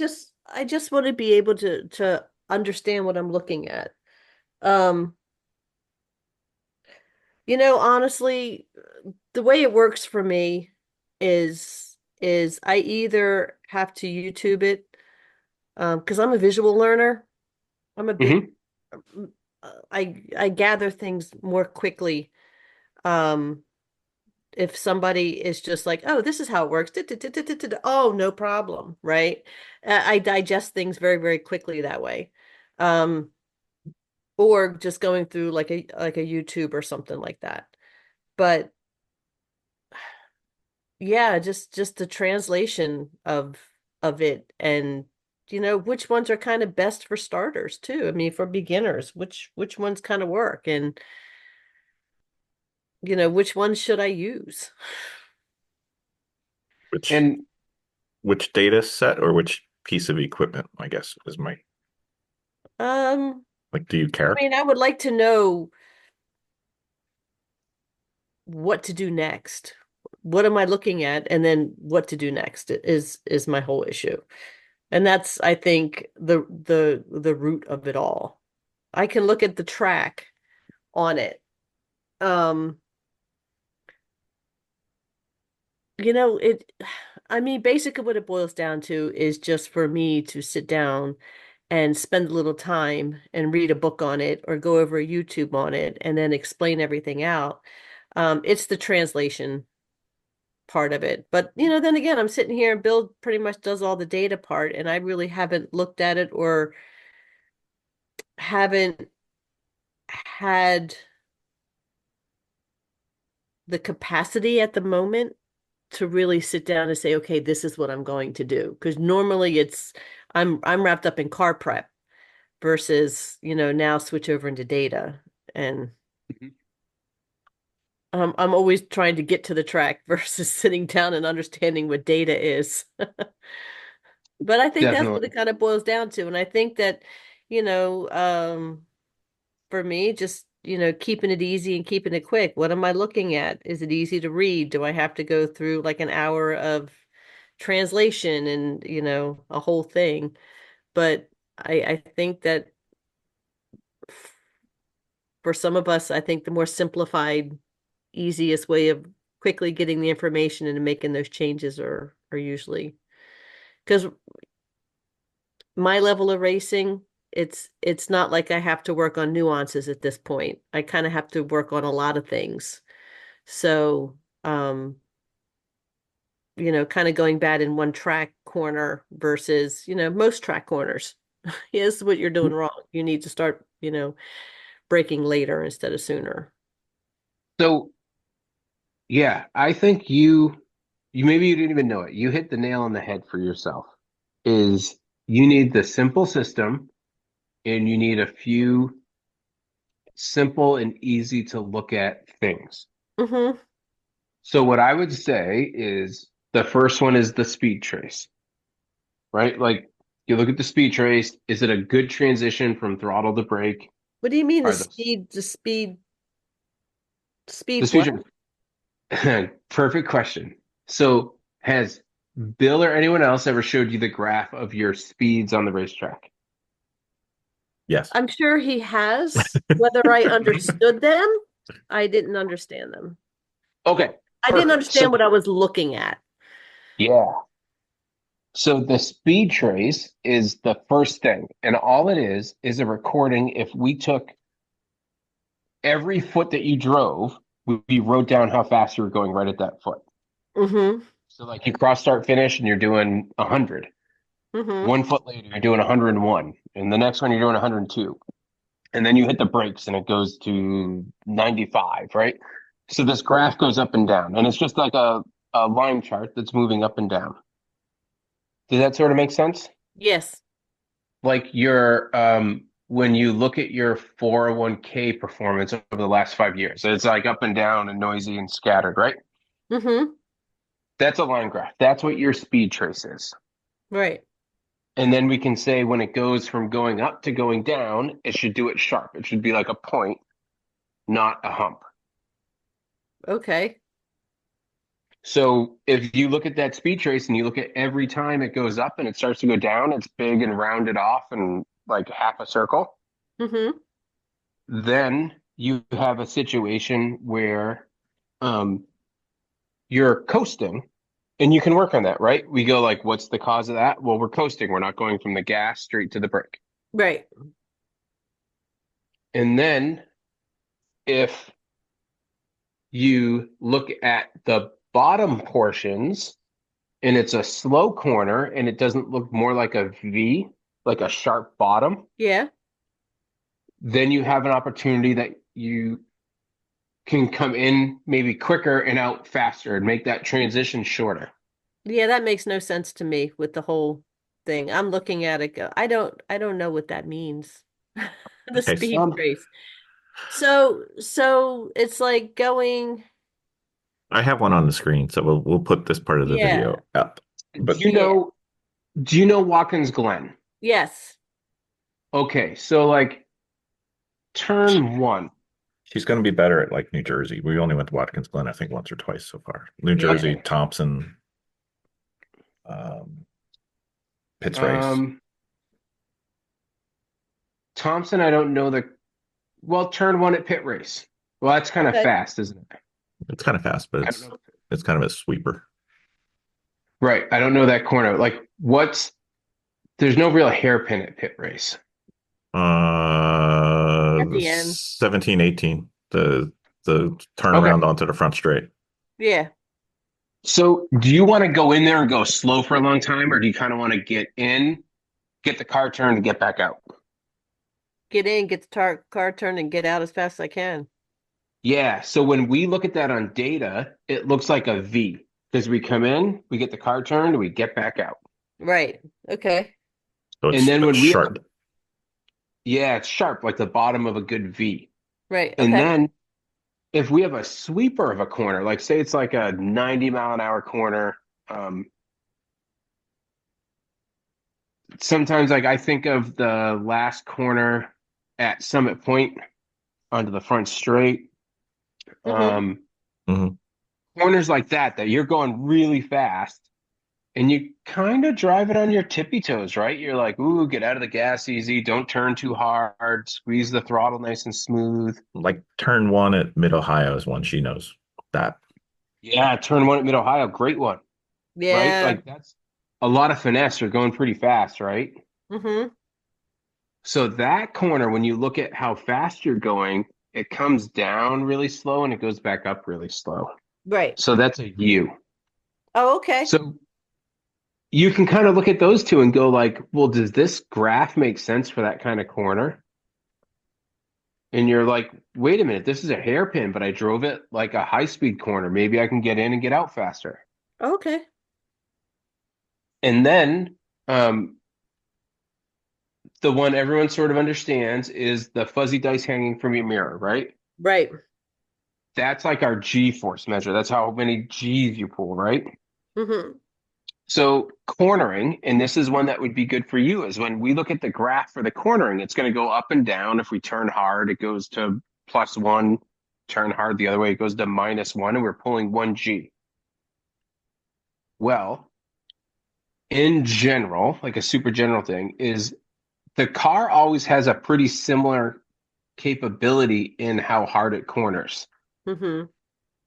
just want to be able to understand what I'm looking at. Um, honestly, the way it works for me is I either have to YouTube it, because I'm a visual learner. I'm a big hmm I gather things more quickly. Um, if somebody is just like, oh, this is how it works. Oh, no problem, right? I digest things very, very quickly that way. Um, or just going through like a YouTube or something like that. But yeah, just the translation of it, and which ones are kind of best for starters too. I mean, for beginners, which ones kind of work, and which ones should I use? Which And which data set or which piece of equipment, I guess, is my Um, like, do you I care? mean, I would like to know what to do next. What am I looking at? And then what to do next is my whole issue. And that's, I think, the root of it all. I can look at the track on it. Um, it I mean, basically what it boils down to is just for me to sit down and spend a little time and read a book on it or go over a YouTube on it and then explain everything out. It's the translation part of it. But, then again, I'm sitting here and Bill pretty much does all the data part, and I really haven't looked at it or haven't had the capacity at the moment to really sit down and say, okay, this is what I'm going to do. Because normally I'm wrapped up in car prep versus, now switch over into data. And I'm always trying to get to the track versus sitting down and understanding what data is. But I think that's what it definitely. kind of boils down to. And I think that, you know, um, for me, just, keeping it easy and keeping it quick. What am I looking at? Is it easy to read? Do I have to go through like an hour of translation and, a whole thing? But I think that for some of us, I think the more simplified, easiest way of quickly getting the information and making those changes are usually because my level of racing, it's not like I have to work on nuances at this point. I kind of have to work on a lot of things. So, kind of going bad in one track corner versus, most track corners. Here's what you're doing wrong. You need to start, braking later instead of sooner. So yeah, I think you maybe you didn't even know it. You hit the nail on the head for yourself. Is you need the simple system and you need a few simple and easy to look at things. Mm-hmm. So what I would say is the first one is the speed trace, right? Like you look at the speed trace, is it a good transition from throttle to brake? What do you mean the Are those speed, the speed speed what? trace? Perfect question. So has Bill or anyone else ever showed you the graph of your speeds on the racetrack? Yes. I'm sure he has. Whether I understood them, I didn't understand them. Okay, I didn't perfect. understand So what I was looking at. yeah. So the speed trace is the first thing, and all it is a recording. If we took every foot that you drove, we wrote down how fast you were going right at that foot. Mm-hmm. So like you cross start finish and you're doing 100. Mm-hmm. 1 foot later, you're doing 101. And the next one, you're doing 102. And then you hit the brakes and it goes to 95, right? So this graph goes up and down. And it's just like a line chart that's moving up and down. Does that sort of make sense? Yes. Like your when you look at your 401k performance over the last 5 years, it's like up and down and noisy and scattered, right? Mm-hmm. That's a line graph. That's what your speed trace is. Right. And then we can say when it goes from going up to going down, it should do it sharp. It should be like a point, not a hump. Okay. So if you look at that speed trace and you look at every time it goes up and it starts to go down, it's big and rounded off and like half a circle. Mm-hmm. Then you have a situation where um, you're coasting, and you can work on that, right? We go like, what's the cause of that? Well, we're coasting. We're not going from the gas straight to the brake. Right. And then if you look at the bottom portions and it's a slow corner and it doesn't look more like a V, like a sharp bottom, Yeah. then you have an opportunity that you can come in maybe quicker and out faster and make that transition shorter. Yeah, that makes no sense to me with the whole thing. I'm looking at it go, I don't know what that means. The Okay. speed trace. So it's like going, I have one on the screen, so we'll put this part of the yeah. video up. Do But you Yeah. know, do you know Watkins Glen? Yes. Okay, so like turn one. she's going to be better at like New Jersey. We only went to Watkins Glen, I think, once or twice so far. New Jersey, Okay. Thompson, Pitts Race. Thompson, I don't know well, turn one at pit race. Well, that's kind of Okay. fast, isn't it? It's kind of fast, but I don't know. it's kind of a sweeper. Right. I don't know that corner. Like there's no real hairpin at pit race. At the end. 17, 18. The Okay. turnaround onto the front straight. Yeah. So do you want to go in there and go slow for a long time, or do you kind of want to get in, get the car turned, and get back out? Get in, get the car turned, and get out as fast as I can. Yeah. So when we look at that on data, it looks like a V because we come in, we get the car turned, and we get back out. Right. Okay. So And then when we have sharp. yeah, it's sharp, like the bottom of a good V. Right. And Okay. then if we have a sweeper of a corner, like say it's like a 90-mile-an-hour corner, sometimes like I think of the last corner at Summit Point onto the front straight. Mm-hmm. Mhm. Corners like that you're going really fast and you kind of drive it on your tippy toes, right? You're like, ooh, get out of the gas easy, don't turn too hard, squeeze the throttle nice and smooth. Like turn one at Mid Ohio is one she knows that. Yeah, turn one at Mid Ohio, great one, right? Yeah. Like that's a lot of finesse. You're going pretty fast, right? Mm-hmm. So that corner, when you look at how fast you're going, it comes down really slow and it goes back up really slow. Right. So that's a U. Oh, okay. So you can kind of look at those two and go like, well, does this graph make sense for that kind of corner? And you're like, wait a minute, this is a hairpin, but I drove it like a high-speed corner. Maybe I can get in and get out faster. Okay. And then the one everyone sort of understands is the fuzzy dice hanging from your mirror, right? Right. That's like our G force measure. That's how many G's you pull, right? Mm-hmm. So cornering, and this is one that would be good for you, is when we look at the graph for the cornering, it's going to go up and down. If we turn hard, it goes to +1. Turn hard the other way, it goes to -1, and we're pulling 1G. Well, in general, like a super general thing, is the car always has a pretty similar capability in how hard it corners. Mm-hmm.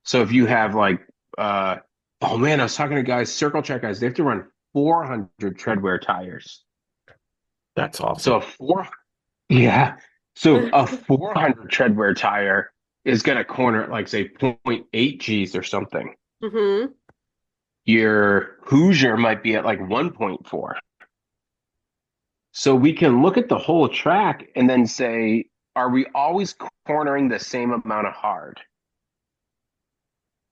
So if you have like, oh man, I was talking to guys, circle track guys, they have to run 400 treadwear tires. That's So awesome. yeah. So a 400 treadwear tire is going to corner at like say zero point 0.8 G's or something. Mm-hmm. Your Hoosier might be at like 1.4. So we can look at the whole track and then say, are we always cornering the same amount of hard?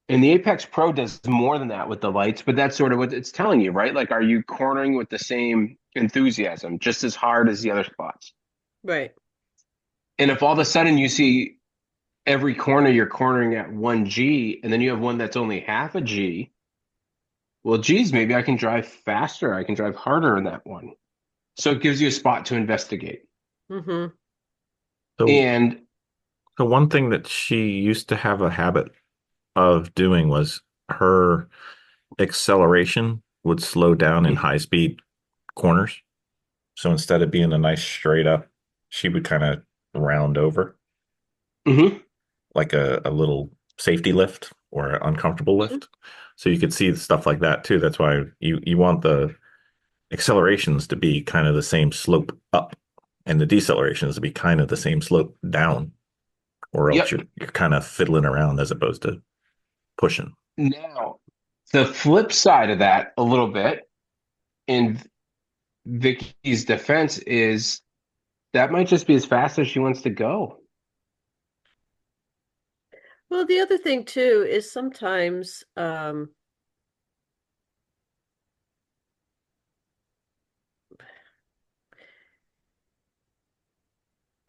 And the Apex Pro does more than that with the lights, but that's sort of what it's telling you, right? Like, are you cornering with the same enthusiasm, just as hard as the other spots? Right. And if all of a sudden you see every corner you're cornering at 1G, and then you have one that's only half a G, well, geez, maybe I can drive faster. I can drive harder in that one. So it gives you a spot to investigate. Mm-hmm. So, And the one thing that she used to have a habit of doing was her acceleration would slow down in high speed corners. So instead of being a nice straight up, she would kind of round over Mhm. like a little safety lift or an uncomfortable lift. So you could see stuff like that too. That's why you want the accelerations to be kind of the same slope up and the decelerations to be kind of the same slope down, or else Yep. you're kind of fiddling around as opposed to pushing. Now, the flip side of that, a little bit, in Vicky's defense, is that might just be as fast as she wants to go. Well, the other thing too is sometimes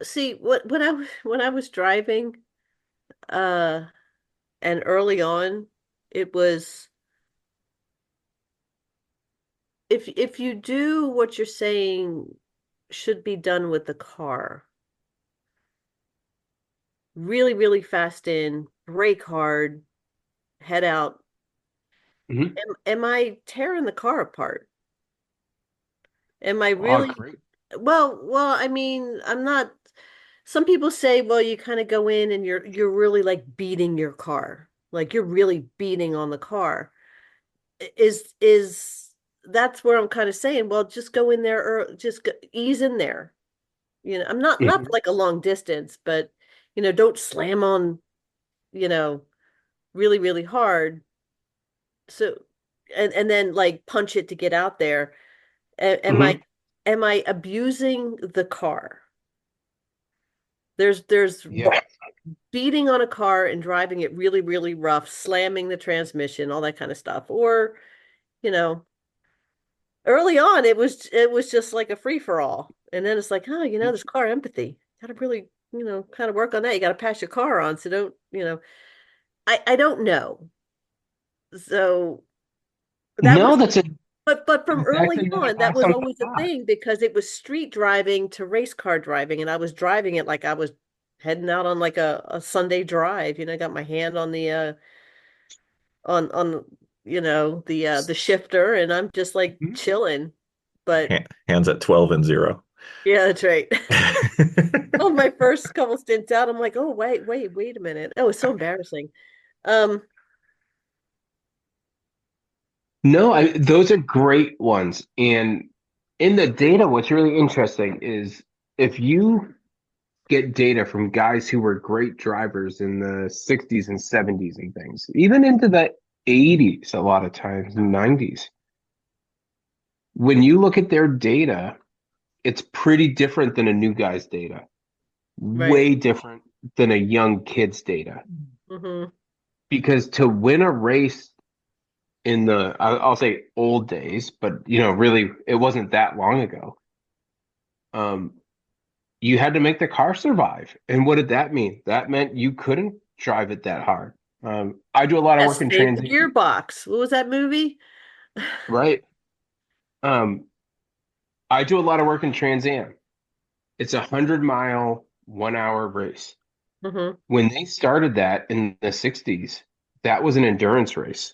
see when I was driving uh and early on it was if you do what you're saying should be done with the car, really, really fast in, brake hard, head out. Mhm. Am I tearing the car apart? Am I Oh, really? great. Well, I mean, I'm not. Some people say, well, you kind of go in and you're really like beating your car, like you're really beating on the car. Is that's where I'm kind of saying, well, just go in there or just ease in there. You know, I'm not for Mhm. like a long distance, but don't slam on, you know, really, really hard. So, and then like punch it to get out there. Am I Mhm. am I abusing the car? There's Yeah. beating on a car and driving it really, really rough, slamming the transmission, all that kind of stuff. Or, you know, early on it was just like a free for all. And then it's like, oh, this car empathy. Gotta really, kind of work on that. You gotta pass your car on. So don't, I don't know. So that No, was that's a but from that's early another on, that was awesome always a thought. thing because it was street driving to race car driving, and I was driving it like I was heading out on like a Sunday drive. I got my hand on the on the shifter, and I'm just like Mhm. chilling. But Hands at 12 and 0. yeah, that's right. Oh, my first couple stints out, I'm like, oh wait a minute. Oh, it's so embarrassing. Um, No, those are great ones. And in the data, what's really interesting is if you get data from guys who were great drivers in the 60s and 70s and things, even into the 80s, a lot of times, and 90s. When you look at their data, it's pretty different than a new guy's data, right. way different than a young kid's data. Mm-hmm. Because to win a race in the, I'll say old days, but really, it wasn't that long ago. Um, you had to make the car survive. And what did that mean? That meant you couldn't drive it that hard. I do a lot of Yeah, work in save the Trans Am, gearbox. What was that movie? right? Um, I do a lot of work in Trans Am. It's 100-mile, 1 hour race. Mm-hmm. When they started that in the 60s, that was an endurance race.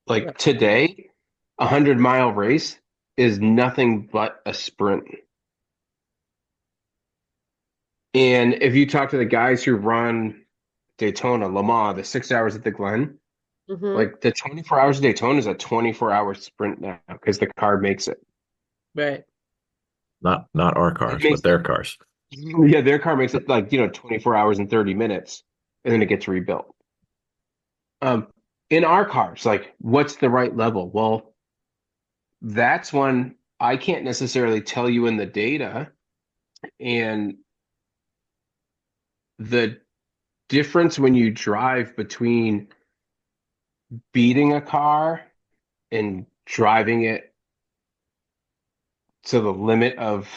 Right. Like today, 100-mile race is nothing but a sprint. And if you talk to the guys who run Daytona, Le Mans, the 6 hours at the Glen, Mm-hmm. like the 24 hours of Daytona is a 24-hour sprint now because the car makes it. Right. Not our It cars, but makes their it, cars. yeah, their car makes it like, 24 hours and 30 minutes, and then it gets rebuilt. Um, in our cars, like, what's the right level? Well, that's one I can't necessarily tell you in the data. And the difference when you drive between beating a car and driving it to the limit of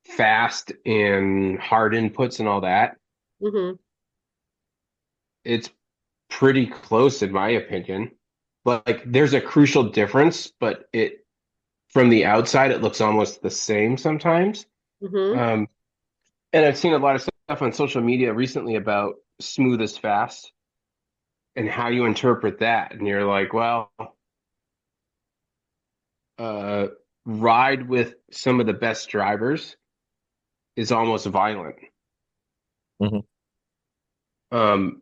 fast and hard inputs and all that, Mm-hmm. it's pretty close in my opinion. Like there's a crucial difference, but it from the outside it looks almost the same sometimes. Mm-hmm. Um, and I've seen a lot of stuff on social media recently about smooth as fast and how you interpret that. And you're like, well, uh, ride with some of the best drivers is almost violent. Mhm. Um,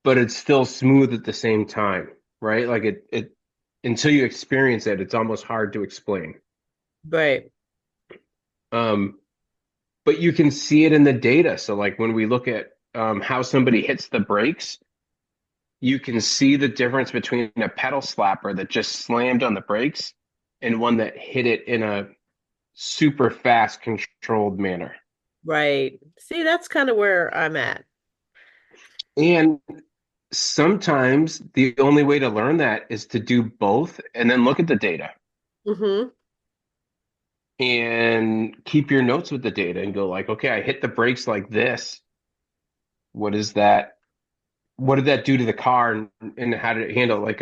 but it's still smooth at the same time, right? Like it until you experience it, it's almost hard to explain. Right. Um, but you can see it in the data. So like when we look at how somebody hits the brakes, you can see the difference between a pedal slapper that just slammed on the brakes and one that hit it in a super fast controlled manner. Right. See, that's kind of where I'm at. And sometimes the only way to learn that is to do both and then look at the data Mm-hmm. and keep your notes with the data and go like, okay, I hit the brakes like this. What is that? What did that do to the car and how did it handle? Like,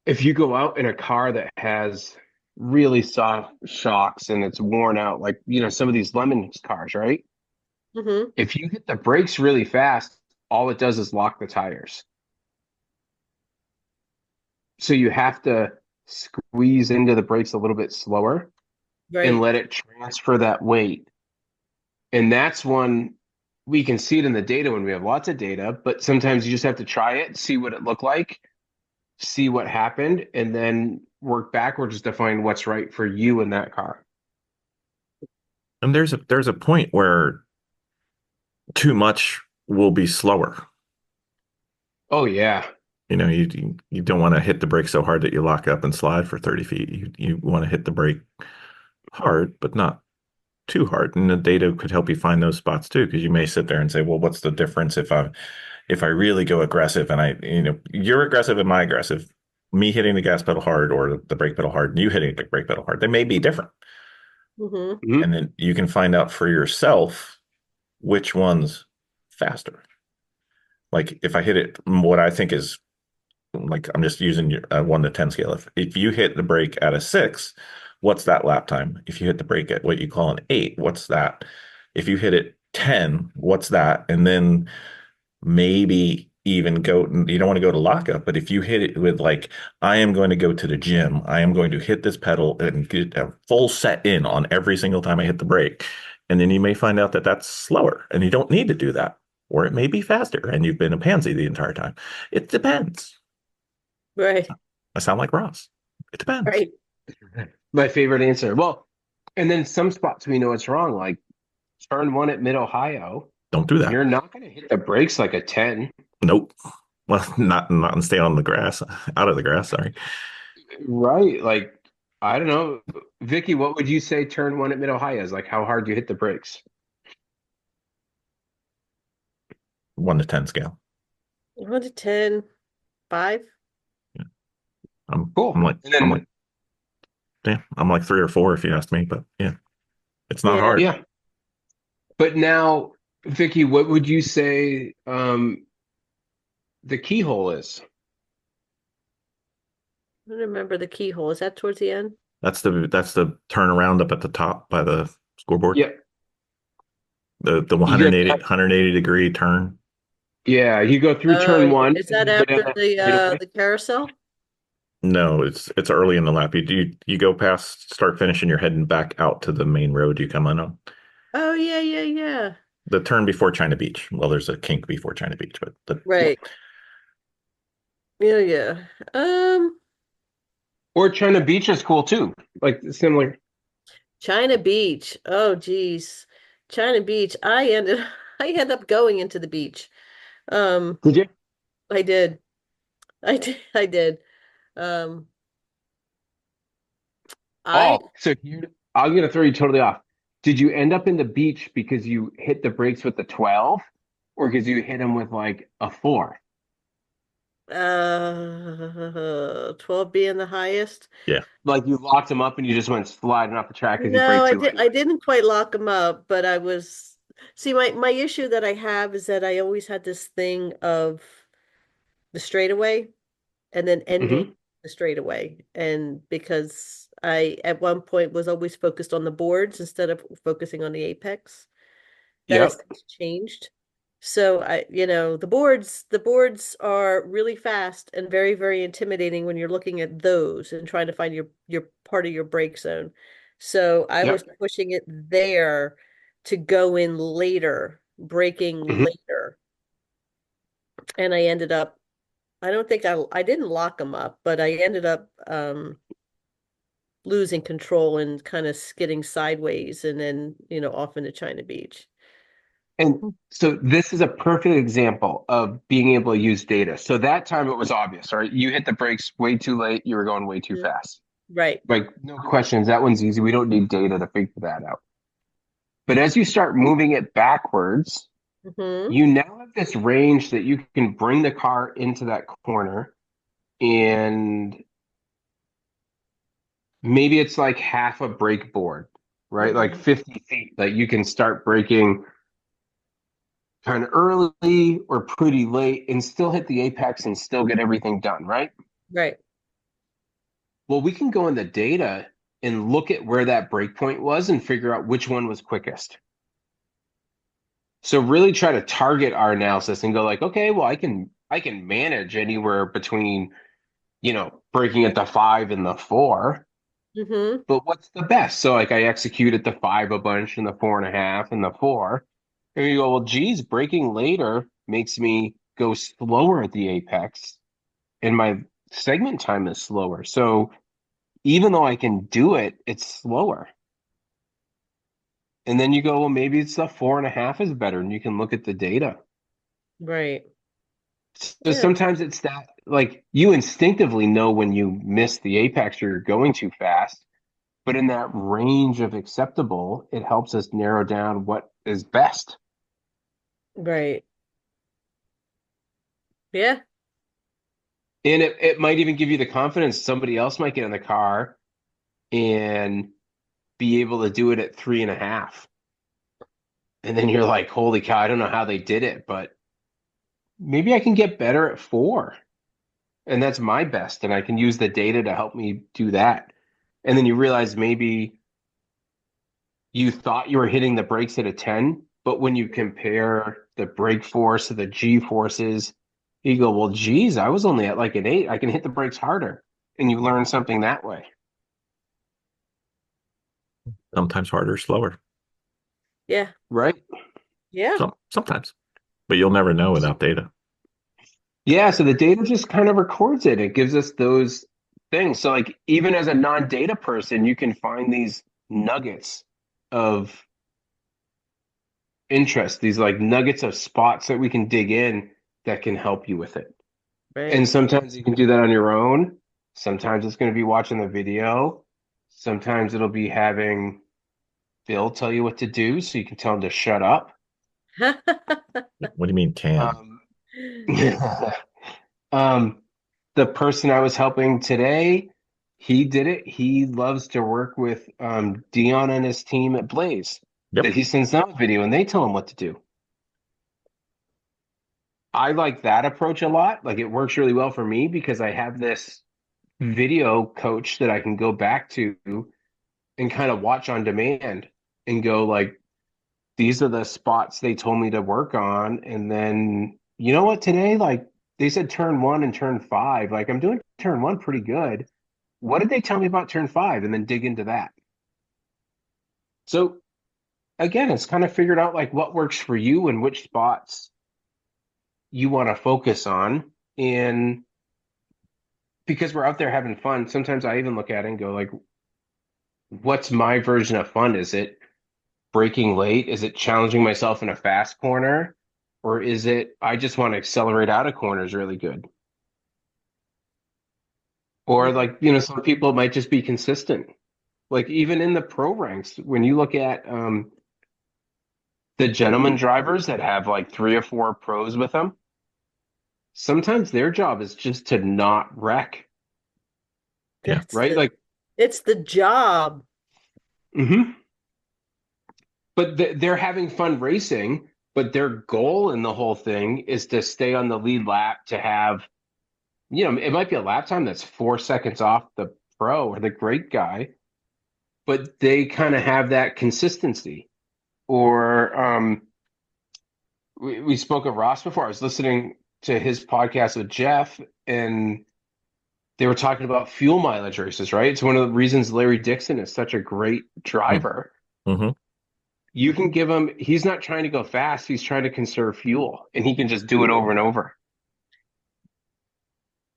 if you go out in a car that has really soft shocks and it's worn out, like, some of these Lemons cars, right? Mm-hmm. If you hit the brakes really fast, all it does is lock the tires. So you have to squeeze into the brakes a little bit slower and Right. let it transfer that weight. And that's one we can see it in the data when we have lots of data, but sometimes you just have to try it, see what it looked like, see what happened, and then work backwards to find what's right for you in that car. And there's a point where too much will be slower. Oh yeah. You don't want to hit the brake so hard that you lock up and slide for 30 feet. You want to hit the brake hard, but not too hard. And the data could help you find those spots too, because you may sit there and say, well, what's the difference if I really go aggressive and you're aggressive and my aggressive, me hitting the gas pedal hard or the brake pedal hard and you hitting the brake pedal hard, they may be different. Mm-hmm. Mhm. And then you can find out for yourself which one's faster. Like if I hit it, what I think is like, I'm just using your 1 to 10 scale. If you hit the brake at a 6, what's that lap time? If you hit the brake at what you call an 8, what's that? If you hit it 10, what's that? And then maybe even go, you don't want to go to lockup, but if you hit it with like, I am going to go to the gym, I am going to hit this pedal and get a full set in on every single time I hit the brake. And then you may find out that that's slower and you don't need to do that. Or it may be faster and you've been a pansy the entire time. It depends. Right. I sound like Ross. It depends. Right. My favorite answer. Well, and then some spots we know it's wrong, like turn one at Mid Ohio. Don't do that. You're not going to hit the brakes like a 10. Nope. Well, not and stay on the grass, out of the grass. Sorry. Right. Like, I don't know. Vicky, what would you say turn one at Mid Ohio is? Like how hard you hit the brakes? 1 to 10 scale. 1 to 10, 5. I'm Cool. I'm like And I'm like then, yeah, I'm like 3 or 4 if you ask me, but yeah, it's not Yeah. hard. yeah. But now, Vicky, what would you say the keyhole is? I don't remember the keyhole. Is that towards the end? That's the turnaround up at the top by the scoreboard. Yeah. The You got 180 degree turn. Yeah, you go through Oh, turn one is and that then you go down after that the straightaway. the carousel? No, it's early in the lap. You go past start finish and you're heading back out to the main road you come in on. Oh yeah, yeah, yeah. The turn before China Beach. Well, there's a kink before China Beach, but yeah. Right. Yeah, yeah. Or China Beach is cool too. Like similar. China Beach. Oh geez. China Beach. I ended up going into the beach. Um, Did you? I did. I did. Um, I Oh, so here I'm gonna throw you totally off. Did you end up in the beach because you hit the brakes with the 12, or because you hit them with like a 4? 12 being the highest. Yeah. Like you locked them up and you just went sliding off the track because you No, braked too late. I didn't quite lock them up, but I was see my issue that I have is that I always had this thing of the straightaway and then ending Hmm. the straightaway. And because I at one point was always focused on the boards instead of focusing on the apex, that has Yep. since changed. So the boards are really fast and very, very intimidating when you're looking at those and trying to find your part of your break zone. So I was Yep. pushing it there to go in later, breaking Hmm. later. And I ended up, I don't think I didn't lock them up, but I ended up losing control and kind of skidding sideways and then, off into China Beach. And so this is a perfect example of being able to use data. So that time it was obvious, right? You hit the brakes way too late. You were going way too Mhm. fast. Right. Like no questions. That one's easy. We don't need data to figure that out. But as you start moving it backwards, Hmm. you now have this range that you can bring the car into that corner and maybe it's like half a brake board, right? Like Hmm. 50 feet that you can start braking kind of early or pretty late and still hit the apex and still get everything done, right? Right. Well, we can go in the data and look at where that break point was and figure out which one was quickest. So really try to target our analysis and go like, okay, well, I can manage anywhere between, breaking at the 5 and the 4, Hmm. but what's the best? So like I execute at the 5 a bunch and the 4.5 and the 4. And you go, well, geez, breaking later makes me go slower at the apex and my segment time is slower. So even though I can do it, it's slower. And then you go, well, maybe it's the 4.5 is better, and you can look at the data. Right. So Yeah. sometimes it's that like you instinctively know when you miss the apex or you're going too fast, but in that range of acceptable, it helps us narrow down what is best. Right. Yeah. And it might even give you the confidence somebody else might get in the car and be able to do it at 3.5. And then you're like, holy cow, I don't know how they did it, but maybe I can get better at 4. And that's my best. And I can use the data to help me do that. And then you realize maybe you thought you were hitting the brakes at a 10, but when you compare the brake force to the G forces, you go, well, geez, I was only at like an 8. I can hit the brakes harder. And you learn something that way. Sometimes harder, slower. Yeah. Right. Yeah. Sometimes. But you'll never know without data. Yeah. So the data just kind of records it. It gives us those things. So, like, even as a non data person, you can find these nuggets of interest, these like nuggets of spots that we can dig in that can help you with it. And Right. sometimes you can do that on your own. Sometimes it's going to be watching the video. Sometimes it'll be having Bill tell you what to do so you can tell him to shut up. What do you mean can? Um, um, the person I was helping today, he did it. He loves to work with Dion and his team at Blaze. That Yep. he sends them a video and they tell him what to do. I like that approach a lot. Like it works really well for me because I have this video coach that I can go back to and kind of watch on demand and go like, these are the spots they told me to work on. And then, you know what, today, like they said turn 1 and turn 5. Like, I'm doing turn 1 pretty good. What did they tell me about turn 5? And then dig into that. So again, it's kind of figured out like what works for you and which spots you want to focus on. And because we're out there having fun, sometimes I even look at it and go like, what's my version of fun? Is it braking late? Is it challenging myself in a fast corner? Or is it I just want to accelerate out of corners really good? Or Yeah. like, some people it might just be consistent. Like even in the pro ranks, when you look at the gentleman drivers that have like 3 or 4 pros with them, sometimes their job is just to not wreck, Yeah. right? Like, It's the job. mhm. But they're having fun racing, but their goal in the whole thing is to stay on the lead lap to have, it might be a lap time that's 4 seconds off the pro or the great guy, but they kind of have that consistency. Or we spoke of Ross before. I was listening to his podcast with Jeff, and they were talking about fuel mileage races, right? It's one of the reasons Larry Dixon is such a great driver. Mm-hmm. You can give him, he's not trying to go fast, he's trying to conserve fuel, and he can just do it over and over.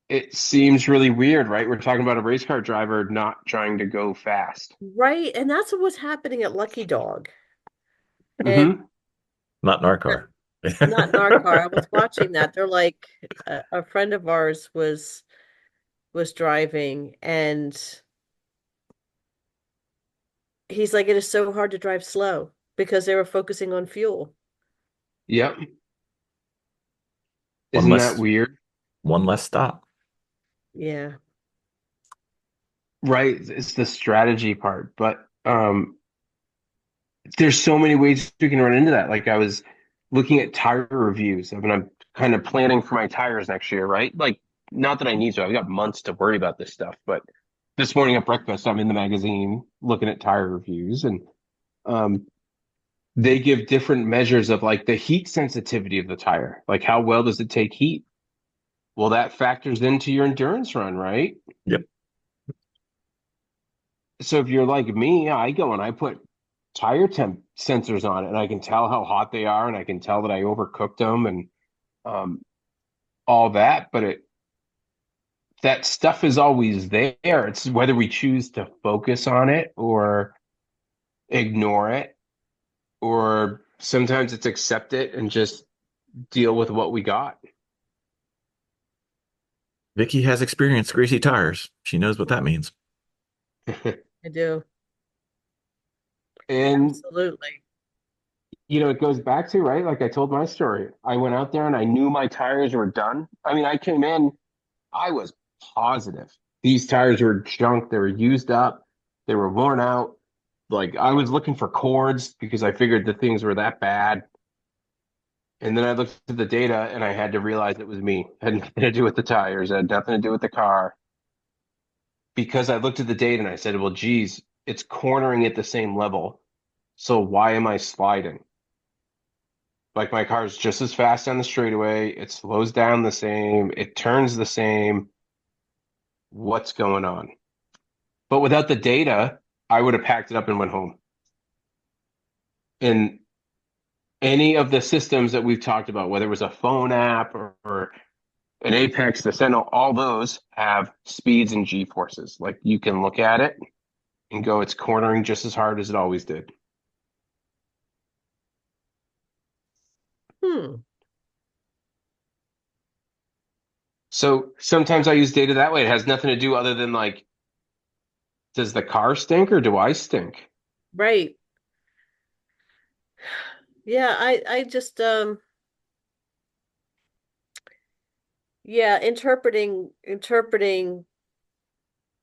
It seems really weird, right? We're talking about a race car driver not trying to go fast. Right. And that's what was happening at Lucky Dog. And Mm-hmm. Not in our car. not in our car. I was watching that. They're like a friend of ours was driving, and he's like, it is so hard to drive slow because they were focusing on fuel. Yep. One Isn't less that weird? one less stop. Yeah. Right. It's the strategy part, but there's so many ways we can run into that. Like I was looking at tire reviews. I mean, I'm kind of planning for my tires next year, right? Like, not that I need to. I've got months to worry about this stuff, but this morning at breakfast, I'm in the magazine looking at tire reviews, and um, they give different measures of like the heat sensitivity of the tire. Like, how well does it take heat? Well, that factors into your endurance run, right? Yep. So if you're like me, I go and I put tire temp sensors on it, and I can tell how hot they are, and I can tell that I overcooked them and um, all that. But that stuff is always there. It's whether we choose to focus on it or ignore it, or sometimes it's accept it and just deal with what we got. Vicki has experienced greasy tires. She knows what that means. I do. And Absolutely. it goes back to, right? Like I told my story. I went out there and I knew my tires were done. I mean, I came in, I was positive. These tires were junk. They were used up. They were worn out. Like I was looking for cords because I figured the things were that bad. And then I looked at the data and I had to realize it was me. It had nothing to do with the tires. It had nothing to do with the car. Because I looked at the data and I said, well, geez, it's cornering at the same level. So why am I sliding? Like my car is just as fast on the straightaway. It slows down the same. It turns the same. What's going on? But without the data, I would have packed it up and went home. And any of the systems that we've talked about, whether it was a phone app or an Apex, the Sentinel, all those have speeds and G forces. Like you can look at it and go, it's cornering just as hard as it always did. Hmm. So sometimes I use data that way. It has nothing to do other than like, does the car stink or do I stink? Right. Yeah, I just yeah, interpreting,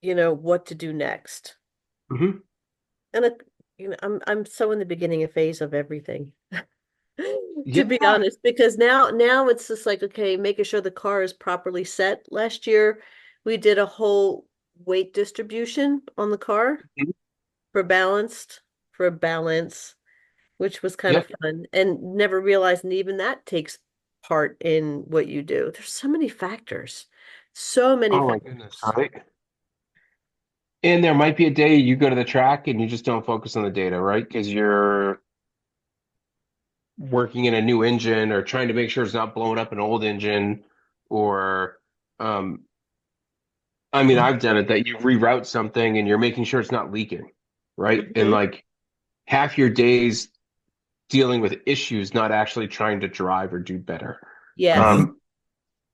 what to do next. Hmm. And I'm so in the beginning phase of everything. To be Yeah. honest, because now it's just like, okay, making sure the car is properly set. Last year we did a whole weight distribution on the car for balance, which was kind of Yep. fun, and never realized, and even that takes part in what you do? There's so many factors. So many Oh my goodness, factors. right? And there might be a day you go to the track and you just don't focus on the data, right? Because you're working in a new engine or trying to make sure it's not blowing up an old engine, or um, I mean, I've done it that you reroute something and you're making sure it's not leaking, right? And Hmm. like half your days dealing with issues, not actually trying to drive or do better. Yes. Um,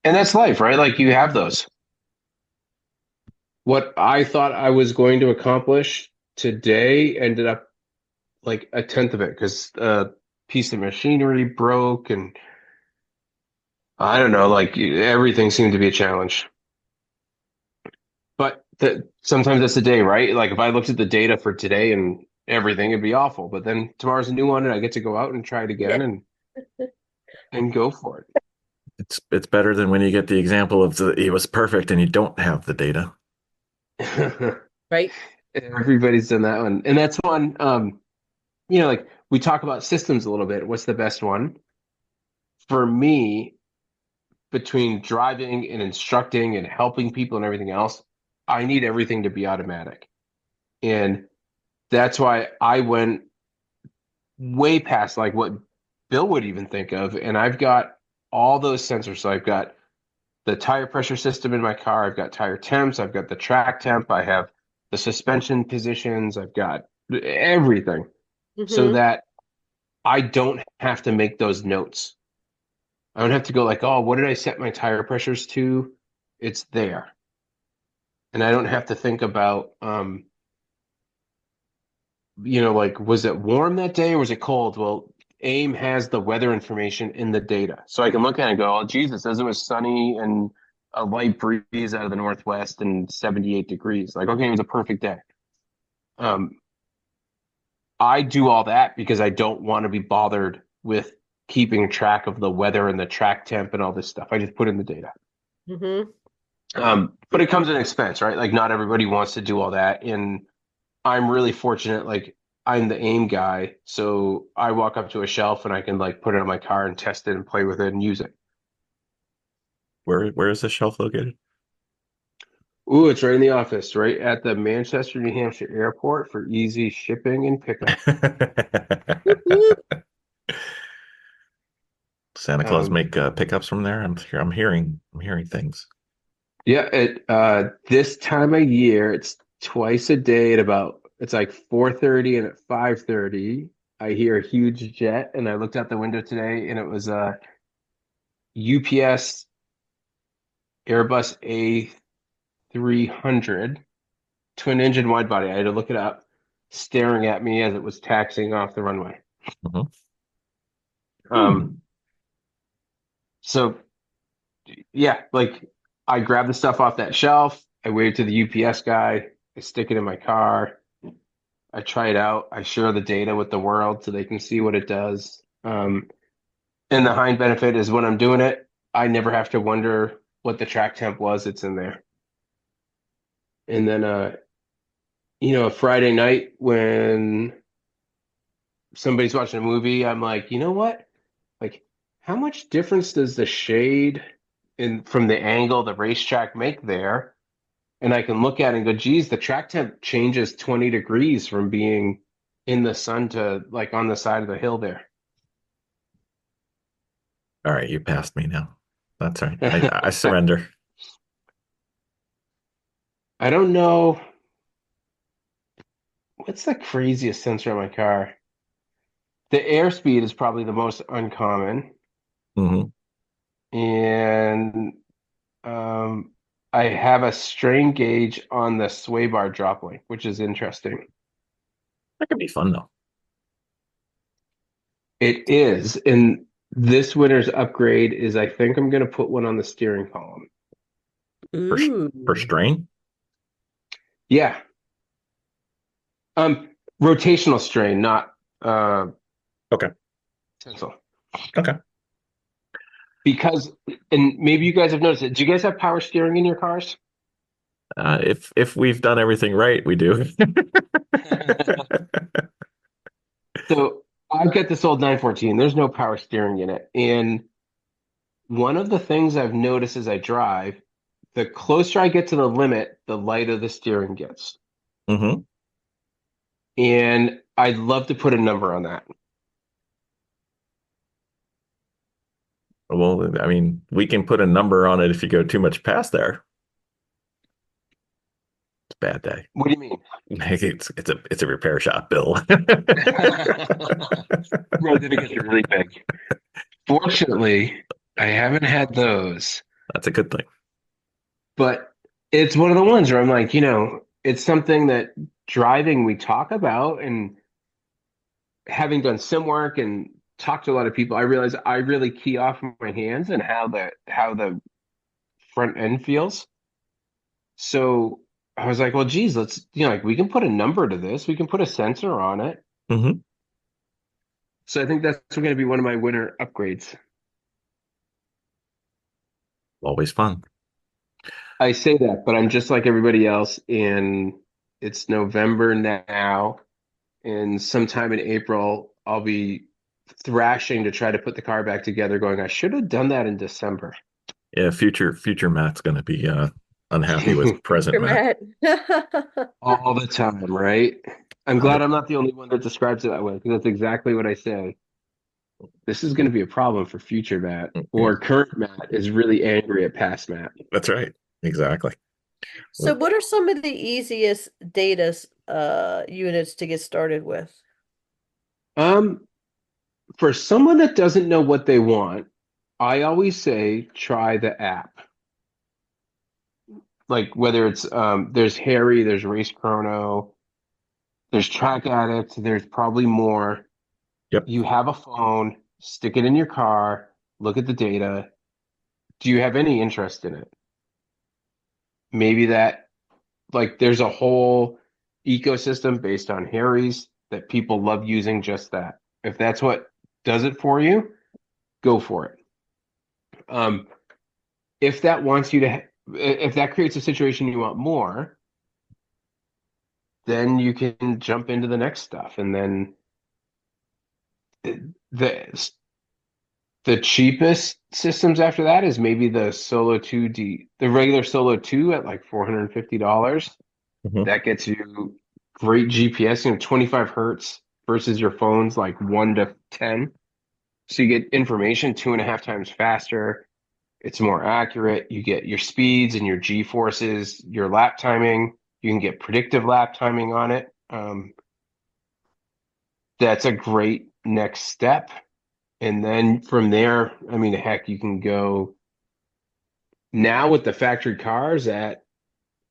and that's life, right? Like you have those. What I thought I was going to accomplish today ended up like a tenth of it because a piece of machinery broke, and I don't know, like everything seemed to be a challenge. But sometimes that's the day, right? Like if I looked at the data for today and everything, it'd be awful. But then tomorrow's a new one, and I get to go out and try it Yeah. again and go for It's better than when you get the example of it was perfect and you don't have the data. it. Right. Everybody's done that one, and that's one. Like we talk about systems a little bit. What's the best one for me between driving and instructing and helping people and everything else? I need everything to be automatic, and that's why I went way past like what Bill would even think of. And I've got all those sensors. So I've got the tire pressure system in my car. I've got tire temps. I've got the track temp. I have the suspension positions. I've got everything so Hmm. that I don't have to make those notes. I don't have to go like, oh, what did I set my tire pressures to? It's there. And I don't have to think about, like, was it warm that day or was it cold? Well, AIM has the weather information in the data. So I can look at it and go, oh, geez, it says it was sunny and a light breeze out of the northwest and 78 degrees. Like, okay, it was a perfect day. Um, I do all that because I don't want to be bothered with keeping track of the weather and the track temp and all this stuff. I just put in the data. Hmm. But it comes at an expense, right? Like, not everybody wants to do all that. And I'm really fortunate. Like I'm the aim guy, so I walk up to a shelf and I can like put it on my car and test it and play with it and use it. Where is the shelf located? Ooh, it's right in the office, right at the Manchester, New Hampshire airport for easy shipping and pickup. Santa Claus Um, make pickups from there. I'm hearing things. yeah, this time of year, it's twice a day at about it's like 4:30 and at 5:30. I hear a huge jet, and I looked out the window today, and it was a UPS Airbus A300 twin engine wide body. I had to look it up, staring at me as it was taxiing off the runway. Mhm. Um, so yeah, like I grab the stuff off that shelf, I wave to the UPS guy, I stick it in my car, I try it out, I share the data with the world so they can see what it does. And the hind benefit is when I'm doing it, I never have to wonder what the track temp was, it's in there. And then a Friday night when somebody's watching a movie, I'm like, you know what? Like, how much difference does the shade in from the angle the racetrack make there? And I can look at it and go, geez, the track temp changes 20 degrees from being in the sun to like on the side of the hill there. All right, you passed me now. That's all right. I surrender. I don't know what's the craziest sensor on my car. The airspeed is probably the most uncommon, Hmm. and um, I have a strain gauge on the sway bar drop link, which is interesting. That could be fun though. It is. And this winter's upgrade is I think I'm going to put one on the steering column. For for Ooh. strain. Yeah. Um, Rotational strain, not Okay. tensile. Okay. Because, and maybe you guys have noticed it. Do you guys have power steering in your cars? If we've done everything right, we do. So I've got this old 914. There's no power steering in it. And one of the things I've noticed as I drive, the closer I get to the limit, the lighter the steering gets. Mm-hmm. And I'd love to put a number on that. Well, I mean, we can put a number on it if you go too much past there. It's a bad day. What do you mean? It's a repair shop bill. Road did get really big. Fortunately, I haven't had those, That's a good thing. but it's one of the ones where I'm like, it's something that driving we talk about, and having done sim work and talked to a lot of people, I realize I really key off my hands and how the front end feels. So I was like, well, geez, let's, like we can put a number to this. We can put a sensor on it. Mm-hmm. So I think that's going to be one of my winter upgrades. Always fun. I say that, but I'm just like everybody else, and it's November now, and sometime in April, I'll be thrashing to try to put the car back together, going, I should have done that in December. Yeah, future Matt's going to be unhappy with present Matt. All the time, right? I'm glad I'm not the only one that describes it that way, because that's exactly what I say. This is going to be a problem for future Matt, or current Matt is really angry at past Matt. That's right. Exactly. So what are some of the easiest data units to get started with? For someone that doesn't know what they want, I always say try the app. Like whether it's there's Harry, there's Race Chrono, there's Track Addict, there's probably more. Yep. You have a phone, stick it in your car, look at the data. Do you have any interest in it? Maybe that, like, there's a whole ecosystem based on Harry's that people love using just that. If that's what does it for you, go for it. If that wants you to, if that creates a situation you want more, then you can jump into the next stuff. And then the the cheapest systems after that is maybe the Solo 2D, the regular Solo 2 at like $450. Mhm. That gets you great GPS, 25 hertz versus your phone's like 1 to 10. So you get information 2.5 times faster. It's more accurate. You get your speeds and your G forces, your lap timing. You can get predictive lap timing on it. That's a great next step. And then from there, I mean, heck, you can go now with the factory cars at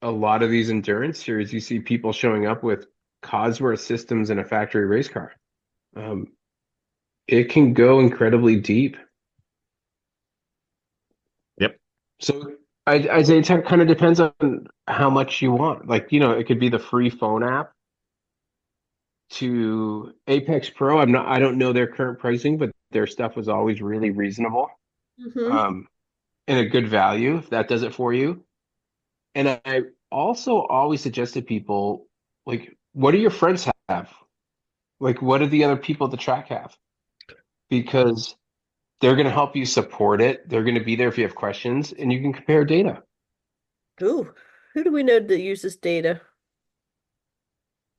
a lot of these endurance series. You see people showing up with Cosworth systems in a factory race car. It can go incredibly deep. Yep. So I'd say it kind of depends on how much you want. Like, it could be the free phone app to Apex Pro. I don't know their current pricing, but their stuff was always really reasonable. Mm-hmm. And a good value if that does it for you. And I also always suggest to people, like, what do your friends have? Like, what do the other people at the track have? Because they're going to help you support it. They're going to be there if you have questions, and you can compare data. Ooh, who do we know that uses data?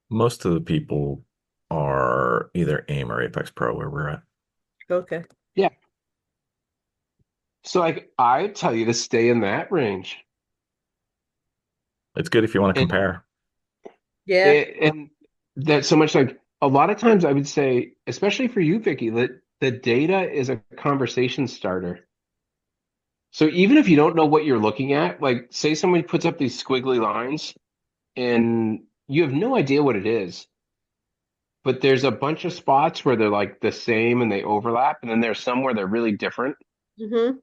Most of the people are either AIM or Apex Pro where we're at. Okay. Yeah. So, like, I tell you to stay in that range. It's good if you want to And compare. Yeah. and that's so much like a lot of times I would say, especially for you, Vicki, that the data is a conversation starter. So even if you don't know what you're looking at, like say somebody puts up these squiggly lines and you have no idea what it is, but there's a bunch of spots where they're like the same and they overlap, and then there's some where they're really different. Mm-hmm.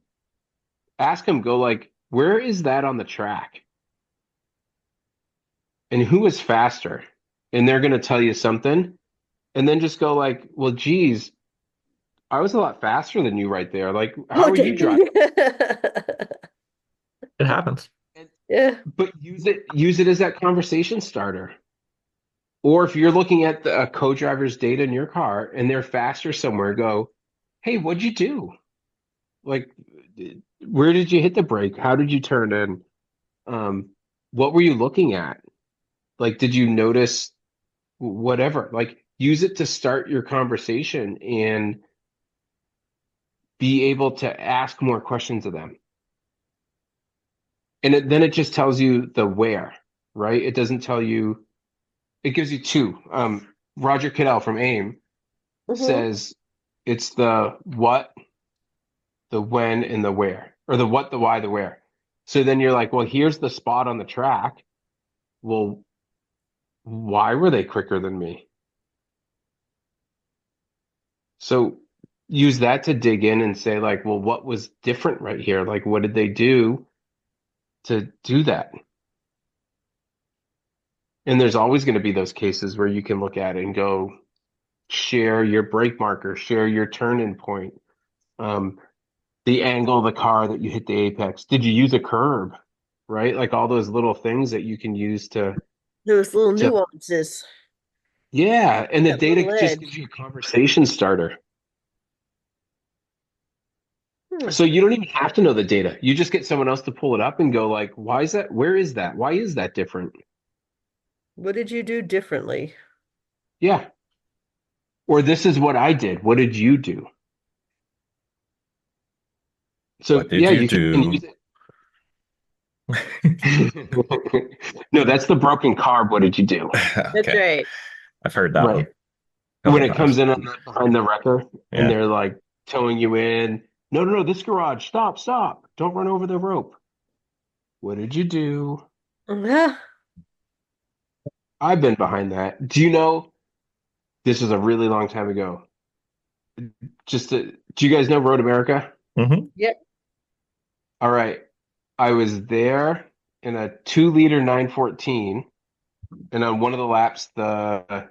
Ask them, go like, where is that on the track? And who is faster? And they're going to tell you something. And then just go like, well, geez, I was a lot faster than you right there. Like, how Oh, are you driving? It happens. Yeah. But use it as that conversation starter. Or if you're looking at a co-driver's data in your car and they're faster somewhere, go, hey, what'd you do? Like, where did you hit the brake? How did you turn in? Um, what were you looking at? Like, did you notice whatever? Like, use it to start your conversation and be able to ask more questions of them. And then it just tells you the where, right? It doesn't tell you, it gives you two. Roger Cadell from AIM Mm-hmm. says it's the what, the when, and the where, or the what, the why, the where. So then you're like, well, here's the spot on the track. Well, why were they quicker than me? So use that to dig in and say, like, well, what was different right here? Like, what did they do to do that? And there's always going to be those cases where you can look at it and go, share your brake marker, share your turn-in point, um, the angle of the car that you hit the apex. Did you use a curb? Right? Like all those little things that you can use Those little to nuances, yeah. And the that data little just gives edge. you a conversation starter. Hmm. So you don't even have to know the data. You just get someone else to pull it up and go like, why is that? Where is that? Why is that different? What did you do differently? Yeah. Or this is what I did. What did you do? So What did yeah, you you can do? use it. No, that's the broken carb. What did you do? That's Okay. right. I've heard that one Right. a When couple it times. comes in on behind the wrecker and Yeah. they're like towing you in. No, no, no, this garage. Stop, stop. Don't run over the rope. What did you do? Yeah. I've been behind that. Do you know this was a really long time ago? Do you guys know Road America? Hmm. Yeah. All right. I was there in a 2-liter 914, and on one of the laps, I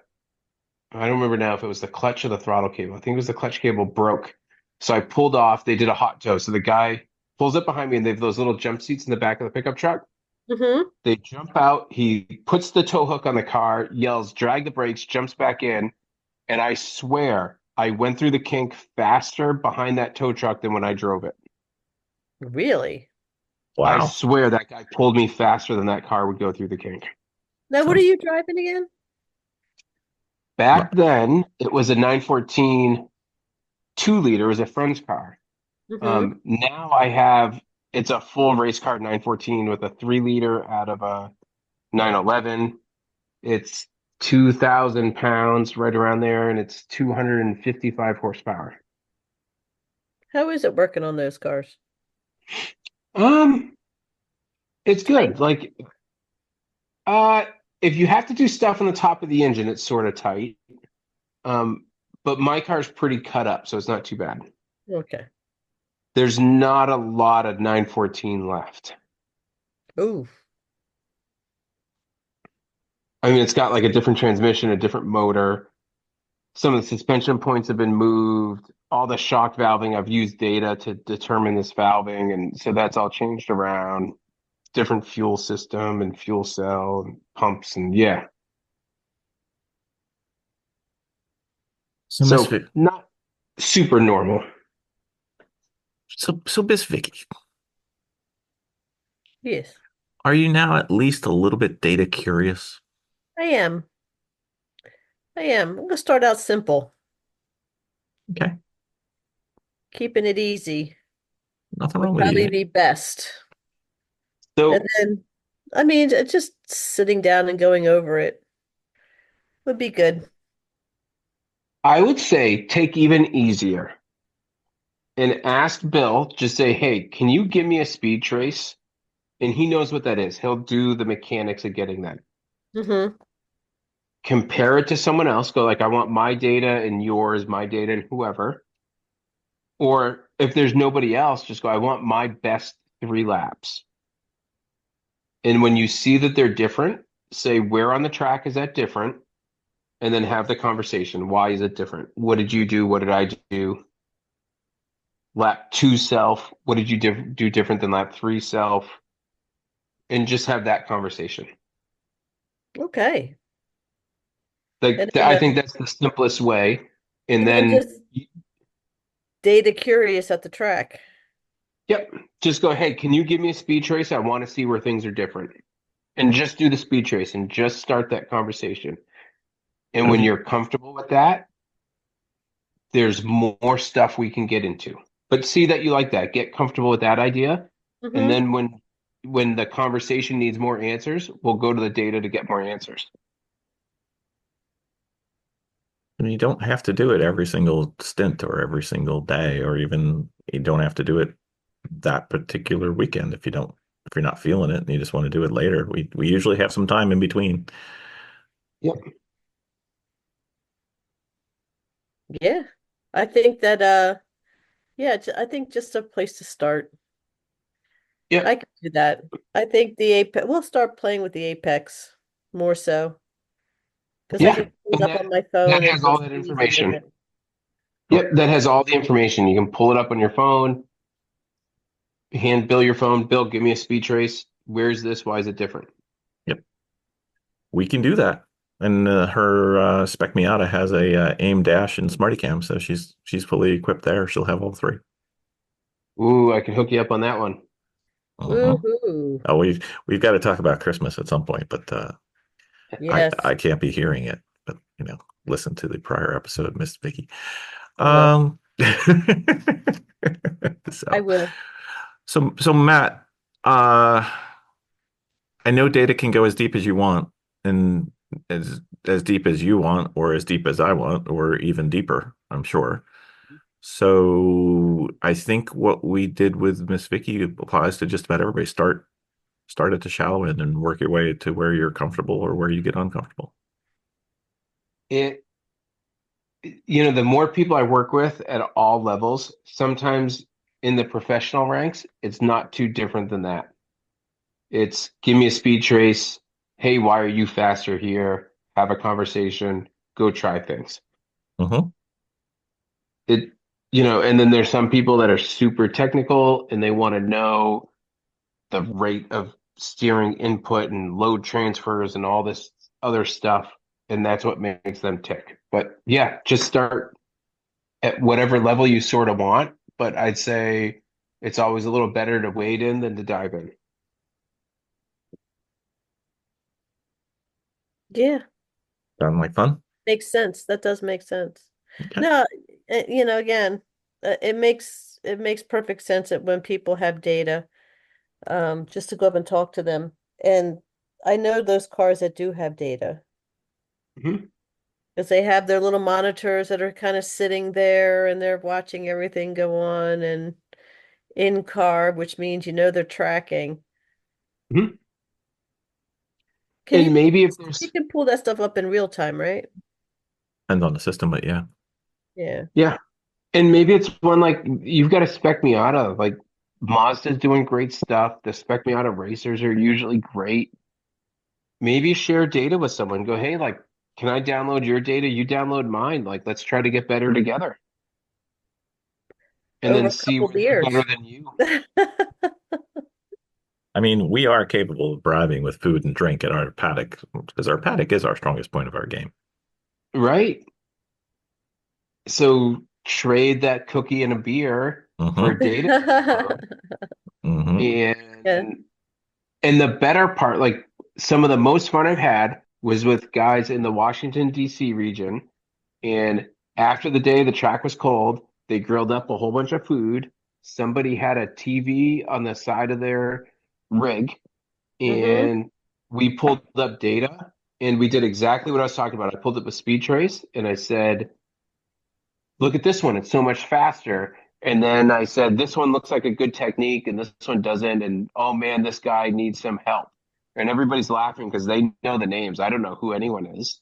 don't remember now if it was the clutch or the throttle cable. I think it was the clutch cable broke. So I pulled off. They did a hot tow. So the guy pulls up behind me, and they have those little jump seats in the back of the pickup truck. Mm-hmm. They jump out. He puts the tow hook on the car, yells, drag the brakes, jumps back in. And I swear I went through the kink faster behind that tow truck than when I drove it. Really? I Wow. swear that guy pulled me faster than that car would go through the kink. Now, what are So, you driving again? Back then, it was a 914 2-liter, it was a friend's car. Mm-hmm. Now it's a full race car 914 with a 3-liter out of a 911. It's 2,000 pounds right around there, and it's 255 horsepower. How is it working on those cars? Um, it's Tight? good. Like, uh, if you have to do stuff on the top of the engine, it's sort of tight. Um, but my car's pretty cut up, so it's not too bad. Okay. There's not a lot of 914 left. Ooh. I mean, it's got like a different transmission, a different motor. Some of the suspension points have been moved. All the shock valving, I've used data to determine this valving, and so that's all changed around. Different fuel system and fuel cell and pumps, and yeah. so Miss So Vic, not super normal. so Miss Vicky, Yes, are you now at least a little bit data curious? I am. I am. I'm gonna start out simple, Okay. keeping it easy Nothing would wrong with probably you. be best. And So then, I mean, just sitting down and going over it would be good. I would say take even easier and ask Bill, just say, hey, can you give me a speed trace? And he knows what that is. He'll do the mechanics of getting that. Mm-hmm. Compare it to someone else. Go like, I want my data and yours, my data and whoever. Or if there's nobody else, just go, I want my best 3 laps. And when you see that they're different, say, where on the track is that different? And then have the conversation. Why is it different? What did you do? What did I do? Lap 2 self, what did you do different than lap 3 self? And just have that conversation. Okay. Like And then, I think that's the simplest way. And and then then just data curious at the track. Yep. Just go, hey, can you give me a speed trace? I want to see where things are different. And just do the speed trace and just start that conversation. And when Okay. you're comfortable with that, there's more stuff we can get into. But see that you like that. Get comfortable with that idea. And Hmm. then when the conversation needs more answers, we'll go to the data to get more answers. And you don't have to do it every single stint or every single day, or even you don't have to do it that particular weekend if you're not feeling it and you just want to do it later. We usually have some time in between. Yep. Yeah. I think that yeah, I think just a place to start. I Yep. can do that. I think the Apex, we'll start playing with the Apex more so because I Yeah. can pull it And up that on my that phone and has all just that easy with information. it. Oh, Yep, that has all the information. You can pull it up on your phone, hand Bill your phone. Bill, give me a speed trace. Where's this? Why is it different? yep. We can do that. And her Spec Miata has a aim dash and smarty cam, so she's fully equipped there. She'll have all three. Ooh, I can hook you up on that one. Uh-huh. Woohoo. Oh, we've got to talk about Christmas at some point, but Yes, I can't be hearing it. But listen to the prior episode, Miss Vicki. I will. Um, I so will. so Matt, uh, I know data can go as deep as you want, and as deep as you want, or as deep as I want, or even deeper, I'm sure. So I think what we did with Miss Vicky applies to just about everybody. Start at the shallow end and work your way to where you're comfortable or where you get uncomfortable. It, the more people I work with at all levels, sometimes in the professional ranks, it's not too different than that. It's give me a speed trace. Hey, why are you faster here? Have a conversation. Go try things. Mm-hmm. It, and then there's some people that are super technical and they want to know the rate of steering input and load transfers and all this other stuff. And that's what makes them tick. But yeah, just start at whatever level you sort of want. But I'd say it's always a little better to wade in than to dive in. Yeah, Sound like fun? makes sense. That does make sense. Okay. No, again, it makes perfect sense that when people have data, just to go up and talk to them. And I know those cars that do have data Mhm. because they have their little monitors that are kind of sitting there and they're watching everything go on and in car, which means they're tracking. Mhm. Can And you maybe if you there's, can pull that stuff up in real time, right? Depends on the system, but yeah. Yeah. yeah, and maybe it's one like you've got a Spec Miata. Like Mazda's doing great stuff. The Spec Miata racers are usually great. Maybe share data with someone. Go, hey, like, can I download your data? You download mine. Like, let's try to get better together. And Over then a see couple where they're better beers. than you. I mean, we are capable of bribing with food and drink at our paddock because our paddock is our strongest point of our game. Right. So trade that cookie and a beer for Mm-hmm. data download. Mm-hmm. Yeah. And the better part, like some of the most fun I've had was with guys in the Washington, D.C. region. And after the day the track was cold, they grilled up a whole bunch of food. Somebody had a TV on the side of their rig, Mm-hmm. and we pulled up data and we did exactly what I was talking about. I pulled up a speed trace and I said, look at this one, it's so much faster. And then I said, this one looks like a good technique and this one doesn't. And oh man, this guy needs some help. And everybody's laughing because they know the names. I don't know who anyone is.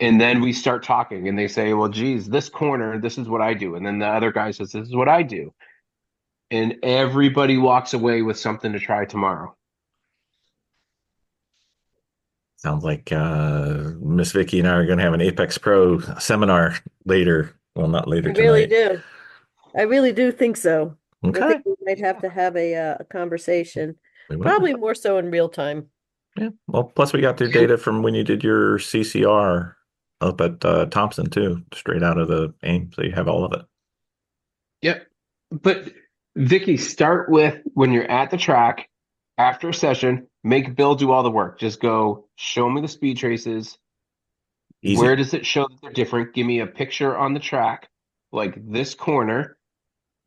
And then we start talking and they say, well, geez, this corner, this is what I do. And then the other guy says, this is what I do. And everybody walks away with something to try tomorrow. Sounds like Miss Vicky and I are going to have an Apex Pro seminar later. Well, not later I really tonight. do. I really do think so. I think Okay. we might have to have a conversation, We will. probably more so in real time. Yeah. Well, plus we got their And data from when you did your CCR up at Thompson too, straight out of the AIM. So you have all of it. yep. But Vicki, start with when you're at the track after a session, make Bill do all the work. Just go, show me the speed traces. Where Easy. does it show that they're different? Give me a picture on the track, like this corner,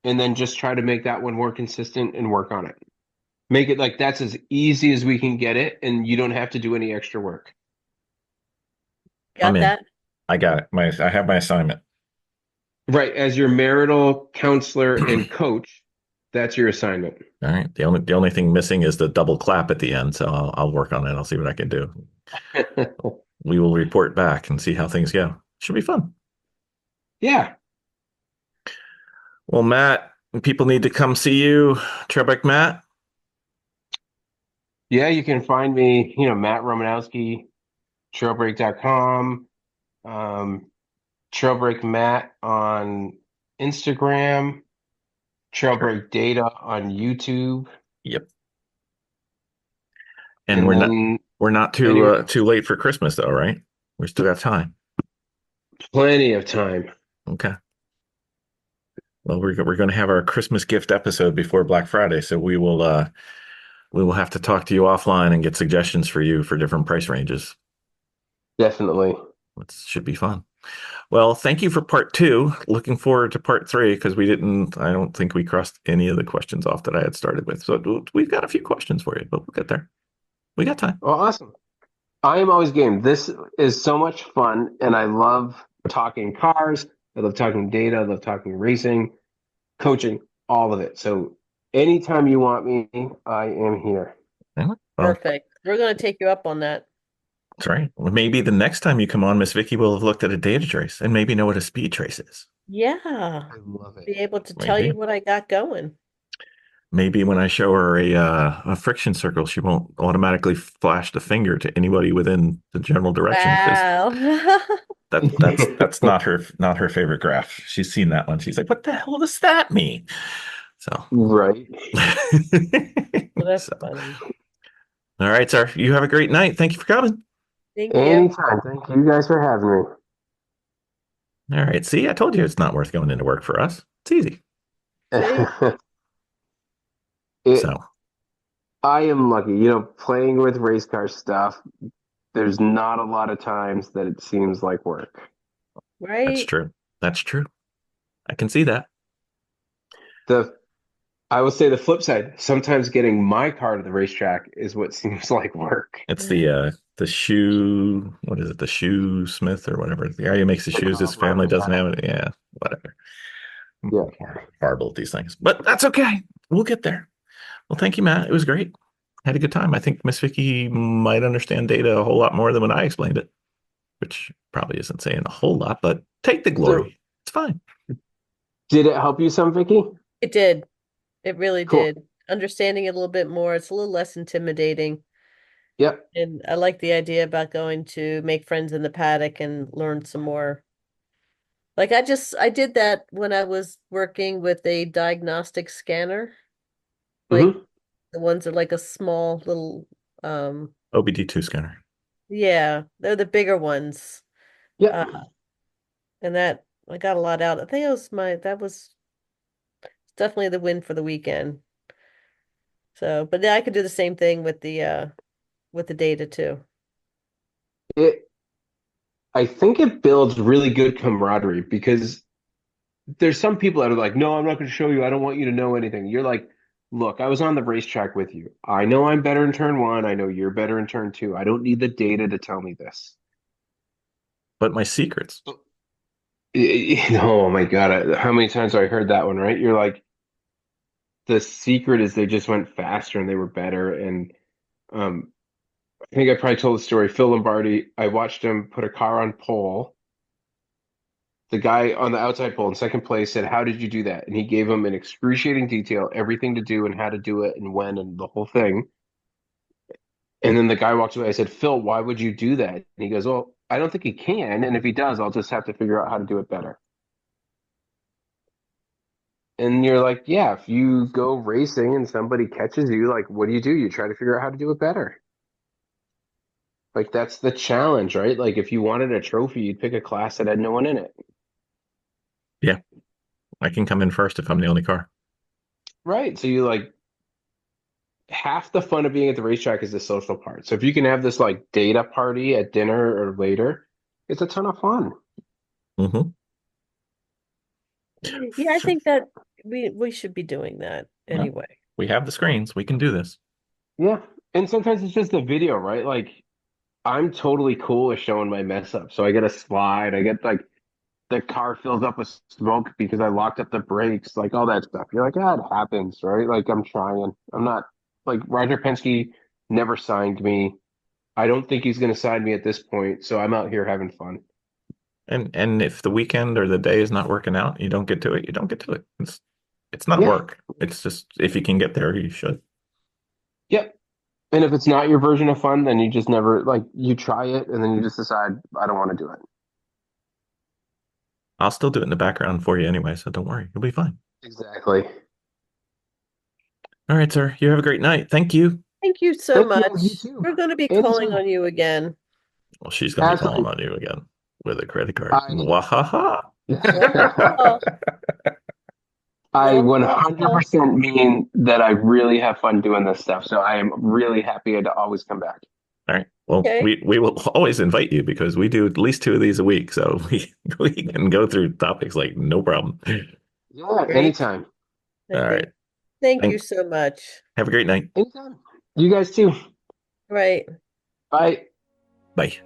and then just try to make that one more consistent and work on it. Make it like that's as easy as we can get it, and you don't have to do any extra work. I'm Got in. that? I got it. I have my assignment. Right, as your marital counselor and coach, that's your assignment. All right. The only thing missing is the double clap at the end. So I'll work on it. I'll see what I can do. We will report back and see how things go. Should be fun. Yeah. Well, Matt, people need to come see you. Trebek Matt. Yeah, you can find me, Matt Romanowski, trailbreak.com, Trailbreak Matt on Instagram, Trailbreak Data on YouTube, Yep. And and then we're not anywhere, too late for Christmas though, right? We still have time. plenty of time. Okay. Well, we're going to have our Christmas gift episode before Black Friday, so we will have to talk to you offline and get suggestions for you for different price ranges. Definitely. It should be fun. Well, thank you for part 2. Looking forward to part 3 because I don't think we crossed any of the questions off that I had started with. So we've got a few questions for you, but we'll get there. We got time. Well, awesome. I am always game. This is so much fun, and I love talking cars. I love talking data. I love talking racing, coaching, all of it. So anytime you want me, I am here. Yeah, well, Perfect. We're going to take you up on that. that's right. Well, maybe the next time you come on, Miss Vicki will have looked at a data trace and maybe know what a speed trace is. Yeah. I love Be it. able to tell Maybe. you what I got going. Maybe when I show her a friction circle, she won't automatically flash the finger to anybody within the general direction because Wow. that's not her favorite graph. She's seen that one. She's like, "What the hell does that mean?" So, Right. Well, that's so funny. all right, sir. You have a great night. Thank you for coming. Thank you. Anytime. Thank you guys for having All right. See, I told you it's not worth going into work for us. It's easy. me. So, I am lucky, playing with race car stuff. There's not a lot of times that it seems like work. that's Right? true. That's true. I can see that. I will say the flip side, sometimes getting my car to the racetrack is what seems like work. It's the shoe, what is it? The shoe smith or whatever. The guy who makes the The shoes, his cobbler, family doesn't yeah. have it. Yeah, whatever. Yeah. Horrible at these things, but that's okay. We'll get there. Well, thank you, Matt. It was great. Had a good time. I think Miss Vicky might understand data a whole lot more than when I explained it, which probably isn't saying a whole lot, but take the glory. So, It's fine. did it help you some, Vicky? It did. It really Cool. did. Understanding it a little bit more, it's a little less intimidating. Yep. And I like the idea about going to make friends in the paddock and learn some more. Like I did that when I was working with a diagnostic scanner, like Hmm. the ones that are like a small little OBD2 scanner. yeah, they're the bigger ones. Yep. And that I got a lot out. I think that was definitely the win for the weekend. So, but yeah, I could do the same thing with the data too. I think it builds really good camaraderie because there's some people that are like, no, I'm not going to show you. I don't want you to know anything. You're like, look, I was on the racetrack with you. I know I'm better in turn 1. I know you're better in turn 2. I don't need the data to tell me this. But my secrets. Oh my God. How many times have I heard that one, right? You're like, the secret is they just went faster and they were better. And um, I think I probably told the story. Phil Lombardi, I watched him put a car on pole. The guy on the outside pole in second place said, how did you do that? And he gave him in excruciating detail everything to do and how to do it and when and the whole thing. And then the guy walks away. I said, Phil, why would you do that? And he goes, well, I don't think he can. And if he does, I'll just have to figure out how to do it better. And you're like, yeah, if you go racing and somebody catches you, like, what do? You try to figure out how to do it better. Like, that's the challenge, right? Like, if you wanted a trophy, you'd pick a class that had no one in it. Yeah. I can come in first if I'm the only car. Right. So you like half the fun of being at the racetrack is the social part. So if you can have this like data party at dinner or later, it's a ton of fun. Mm-hmm. Yeah, I think that we should be doing that Yeah. anyway. We have the screens. We can do this. Yeah. And sometimes it's just the video, right? Like I'm totally cool with showing my mess up. So I get a slide, I get like the car fills up with smoke because I locked up the brakes, like all that stuff. You're like, ah, it happens, right? Like I'm trying. I'm not like Roger Penske never signed me. I don't think he's going to sign me at this point. So I'm out here having fun. And if the weekend or the day is not working out, you don't get to it. You don't get to it. It's not Yeah. work. It's just if you can get there, you should. Yep. And if it's not your version of fun, then you just never like you try it and then you just decide I don't want to do it. I'll still do it in the background for you anyway, so don't worry. You'll be fine. Exactly. All right, sir. You have a great night. Thank you. Thank you so Thank you. You much. too. We're going to be calling Anytime. on you again. Well, she's gonna be calling Absolutely. on you again with a credit card. I Wahaha. Wow. I Wow. 100% mean that I really have fun doing this stuff. So I am really happy to always come back. All right. Well, Okay. we will always invite you because we do at least 2 of these a week, so we can go through topics like no problem. Yeah, Great. anytime. All right. Thank you Thank- so much. Have a great night. Anytime. You guys too. Right. Bye. Bye.